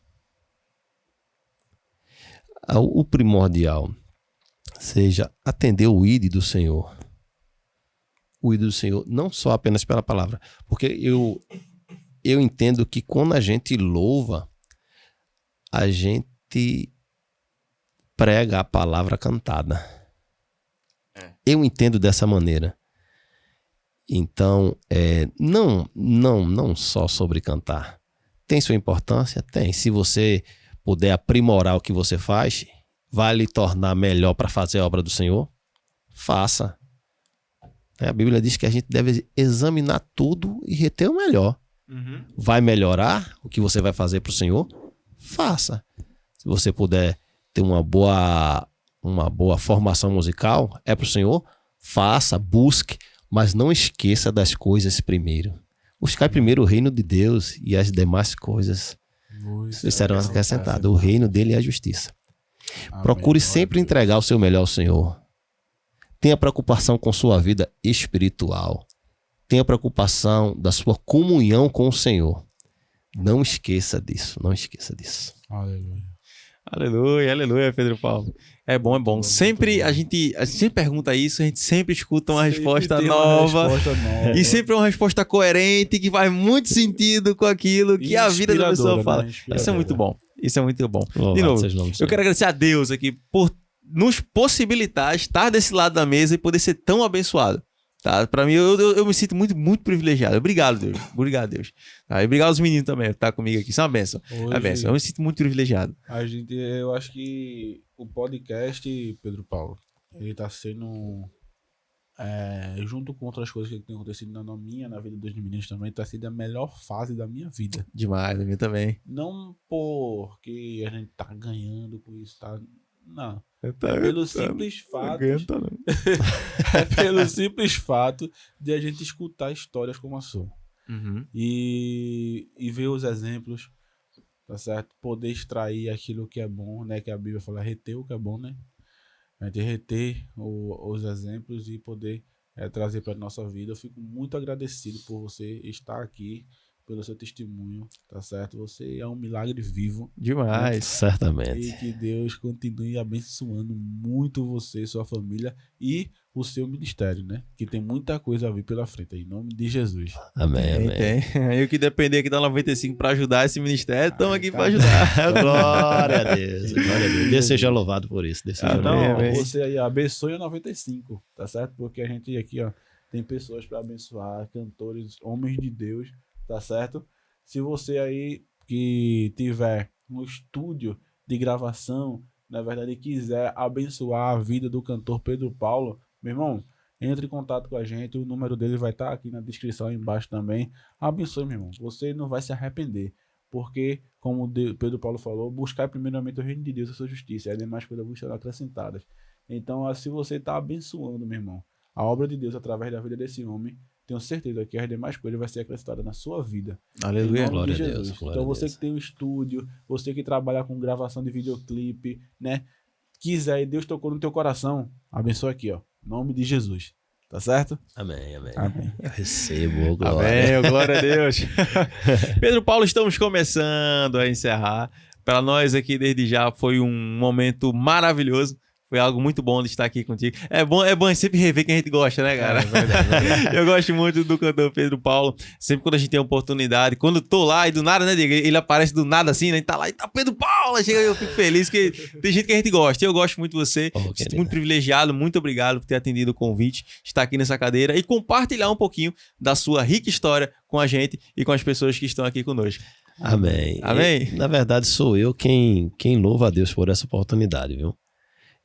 [SPEAKER 3] O primordial seja atender o ID do Senhor. O ID do Senhor, não só apenas pela palavra. Porque eu entendo que quando a gente louva, a gente prega a palavra cantada. Eu entendo dessa maneira. Então, não só sobre cantar. Tem sua importância? Tem. Se você puder aprimorar o que você faz, vai lhe tornar melhor para fazer a obra do Senhor, faça. A Bíblia diz que a gente deve examinar tudo e reter o melhor.
[SPEAKER 1] Uhum.
[SPEAKER 3] Vai melhorar o que você vai fazer para o Senhor? Faça. Se você puder ter uma boa formação musical, é para o Senhor? Faça, busque, mas não esqueça das coisas primeiro. Buscar primeiro o reino de Deus e as demais coisas serão acrescentadas. O reino dele é a justiça. Amém. Procure sempre entregar o seu melhor ao Senhor. Tenha preocupação com sua vida espiritual. Tenha preocupação da sua comunhão com o Senhor. Não esqueça disso.
[SPEAKER 2] Aleluia.
[SPEAKER 1] Aleluia, aleluia, Pedro Paulo. É bom. Sempre a gente sempre pergunta isso, a gente sempre escuta uma resposta nova. E sempre uma resposta coerente, que faz muito sentido com aquilo que a vida da pessoa fala. Isso é muito bom. Isso é muito bom. De novo, eu quero agradecer a Deus aqui por nos possibilitar estar desse lado da mesa e poder ser tão abençoado. Tá? Pra mim, eu me sinto muito, muito privilegiado. Obrigado, Deus. Obrigado, Deus. Tá? E obrigado aos meninos também por estar comigo aqui. Isso é uma bênção. É bênção. Eu me sinto muito privilegiado.
[SPEAKER 2] Eu acho que o podcast, Pedro Paulo, ele tá sendo, junto com outras coisas que tem acontecido na minha, na vida dos meninos também, tá sendo a melhor fase da minha vida.
[SPEAKER 1] Demais, a minha também.
[SPEAKER 2] Não porque a gente tá ganhando com isso, tá? Não. Pelo simples fato. É pelo simples fato de a gente escutar histórias como a sua. E ver os exemplos, tá certo? Poder extrair aquilo que é bom, né? Que a Bíblia fala, reter o que é bom, né? A gente reter os exemplos e poder trazer para nossa vida. Eu fico muito agradecido por você estar aqui, pelo seu testemunho, tá certo? Você é um milagre vivo.
[SPEAKER 1] Demais.
[SPEAKER 3] Né? Certamente.
[SPEAKER 2] E que Deus continue abençoando muito você e sua família e o seu ministério, né? Que tem muita coisa a vir pela frente, em nome de Jesus.
[SPEAKER 3] Amém.
[SPEAKER 1] Eu que depender aqui da 95 para ajudar esse ministério, estamos aqui para ajudar.
[SPEAKER 3] Glória a Deus. Glória a Deus. Deus seja louvado por isso.
[SPEAKER 2] Você aí abençoe a 95, tá certo? Porque a gente aqui, ó, tem pessoas para abençoar, cantores, homens de Deus, tá certo? Se você aí que tiver um estúdio de gravação, na verdade quiser abençoar a vida do cantor Pedro Paulo, meu irmão, entre em contato com a gente, o número dele vai estar aqui na descrição aí embaixo também. Abençoe, meu irmão, você não vai se arrepender, porque, como Pedro Paulo falou, buscar primeiramente o reino de Deus e a sua justiça, e as demais coisas vão ser acrescentadas. Então, se você está abençoando, meu irmão, a obra de Deus através da vida desse homem, tenho certeza que as demais coisas vai ser acrescentada na sua vida.
[SPEAKER 1] Aleluia.
[SPEAKER 2] Glória a Deus. Então você que tem um estúdio, você que trabalha com gravação de videoclipe, né? Quiser e Deus tocou no teu coração, abençoa aqui, ó. Em nome de Jesus. Tá certo?
[SPEAKER 3] Amém.
[SPEAKER 2] Amém.
[SPEAKER 3] Eu recebo, glória.
[SPEAKER 1] Amém, glória a Deus. Pedro Paulo, estamos começando a encerrar. Para nós aqui, desde já, foi um momento maravilhoso. Foi algo muito bom de estar aqui contigo. É bom sempre rever quem a gente gosta, né, cara? É verdade. Eu gosto muito do cantor Pedro Paulo. Sempre quando a gente tem oportunidade, quando eu tô lá e do nada, né, Diego? Ele aparece do nada assim, né? A gente tá lá e tá Pedro Paulo. Chega eu fico feliz que tem gente que a gente gosta. Eu gosto muito de você. Sinto muito privilegiado. Muito obrigado por ter atendido o convite, estar aqui nessa cadeira e compartilhar um pouquinho da sua rica história com a gente e com as pessoas que estão aqui conosco.
[SPEAKER 3] Amém.
[SPEAKER 1] Amém.
[SPEAKER 3] Na verdade, sou eu quem louva a Deus por essa oportunidade, viu?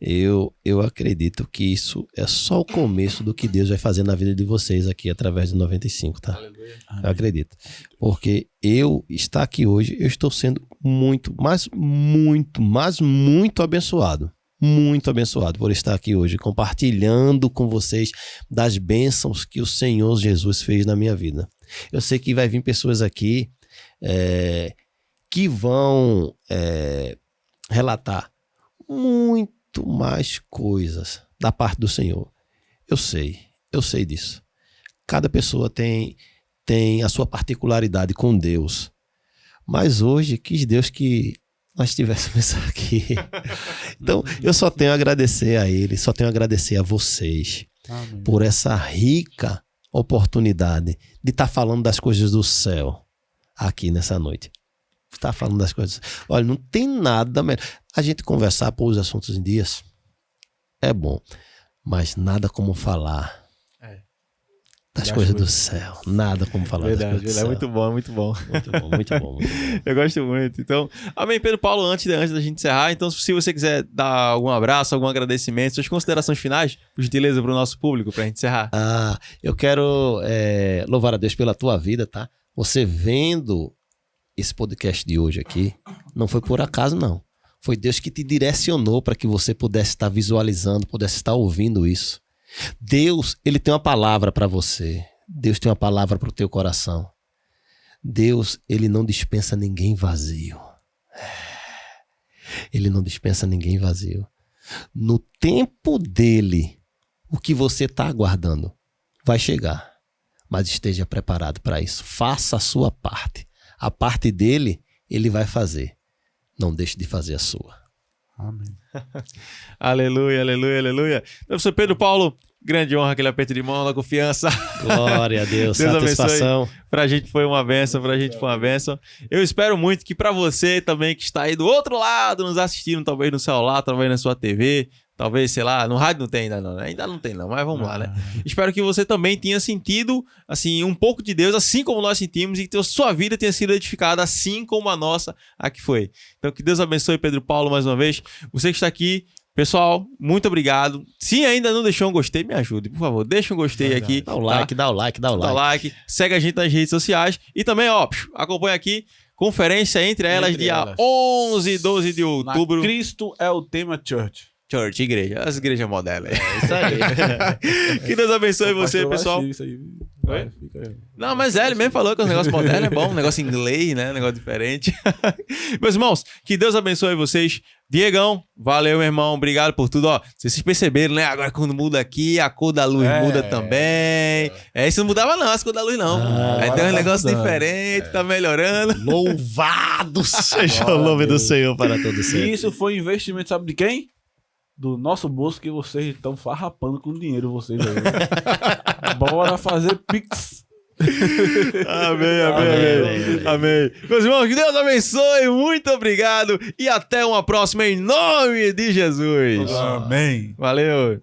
[SPEAKER 3] Eu acredito que isso é só o começo do que Deus vai fazer na vida de vocês aqui através do 95, tá? Aleluia. Eu acredito. Porque eu estar aqui hoje, eu estou sendo muito abençoado. Muito abençoado por estar aqui hoje, compartilhando com vocês das bênçãos que o Senhor Jesus fez na minha vida. Eu sei que vai vir pessoas aqui que vão relatar muito mais coisas da parte do Senhor. Eu sei disso. Cada pessoa tem a sua particularidade com Deus. Mas hoje quis Deus que nós estivéssemos aqui. Então, eu só tenho a agradecer a Ele, só tenho a agradecer a vocês. Amém. Por essa rica oportunidade de estar falando das coisas do céu aqui nessa noite. Tá falando das coisas. Olha, não tem nada melhor. A gente conversar, pôr os assuntos em dias é bom, mas nada como falar das coisas do céu. Nada como falar das coisas do céu.
[SPEAKER 1] Muito bom.
[SPEAKER 3] Muito bom.
[SPEAKER 1] Eu gosto muito. Então, amém, Pedro Paulo, antes da gente encerrar, então se você quiser dar algum abraço, algum agradecimento, suas considerações finais, por gentileza, para o nosso público, para a gente encerrar.
[SPEAKER 3] Eu quero louvar a Deus pela tua vida, tá? Você vendo esse podcast de hoje aqui, não foi por acaso, não. Foi Deus que te direcionou para que você pudesse estar visualizando, pudesse estar ouvindo isso. Deus, Ele tem uma palavra para você. Deus tem uma palavra para o teu coração. Deus, Ele não dispensa ninguém vazio. Ele não dispensa ninguém vazio. No tempo dele, o que você está aguardando vai chegar. Mas esteja preparado para isso. Faça a sua parte. A parte dele, ele vai fazer. Não deixe de fazer a sua.
[SPEAKER 2] Amém.
[SPEAKER 1] Aleluia, aleluia, aleluia. Professor Pedro Paulo, grande honra, aquele aperto de mão, da confiança.
[SPEAKER 3] Glória a Deus,
[SPEAKER 1] Deus
[SPEAKER 3] satisfação.
[SPEAKER 1] abençoe. Pra gente foi uma bênção, pra gente foi uma bênção. Eu espero muito que pra você também que está aí do outro lado, nos assistindo, talvez no celular, talvez na sua TV, talvez, sei lá, no rádio não tem ainda não, né? Ainda não tem não, mas vamos lá, né? Espero que você também tenha sentido, assim, um pouco de Deus, assim como nós sentimos, e que a sua vida tenha sido edificada, assim como a nossa aqui foi. Então, que Deus abençoe Pedro Paulo mais uma vez. Você que está aqui, pessoal, muito obrigado. Se ainda não deixou um gostei, me ajude, por favor. Deixa um gostei aqui.
[SPEAKER 3] Dá o like, dá o like, dá o like.
[SPEAKER 1] Dá o like. Segue a gente nas redes sociais. E também, ó, acompanha aqui. Conferência entre elas, dia 11 e 12 de outubro.
[SPEAKER 2] Na Cristo é o tema Church.
[SPEAKER 1] Church, igreja. As igrejas modernas.
[SPEAKER 3] É isso aí.
[SPEAKER 1] Que Deus abençoe você, pessoal.
[SPEAKER 2] Isso aí.
[SPEAKER 1] Oi? Não, mas ele mesmo falou que o negócio moderno é bom, um negócio em inglês, né? Um negócio diferente. Meus irmãos, que Deus abençoe vocês. Diegão, valeu, meu irmão. Obrigado por tudo. Ó, vocês perceberam, né? Agora quando muda aqui, a cor da luz muda também. Isso não mudava não, as cores da luz não. Aí tem um negócio diferente, tá melhorando.
[SPEAKER 3] Louvado seja o nome do Senhor para todos sempre.
[SPEAKER 2] Isso foi investimento, sabe de quem? Do nosso bolso, que vocês estão farrapando com dinheiro, vocês aí. Bora fazer Pix.
[SPEAKER 1] Amém. Meus irmãos, que Deus abençoe. Muito obrigado. E até uma próxima em nome de Jesus.
[SPEAKER 2] Amém.
[SPEAKER 1] Valeu.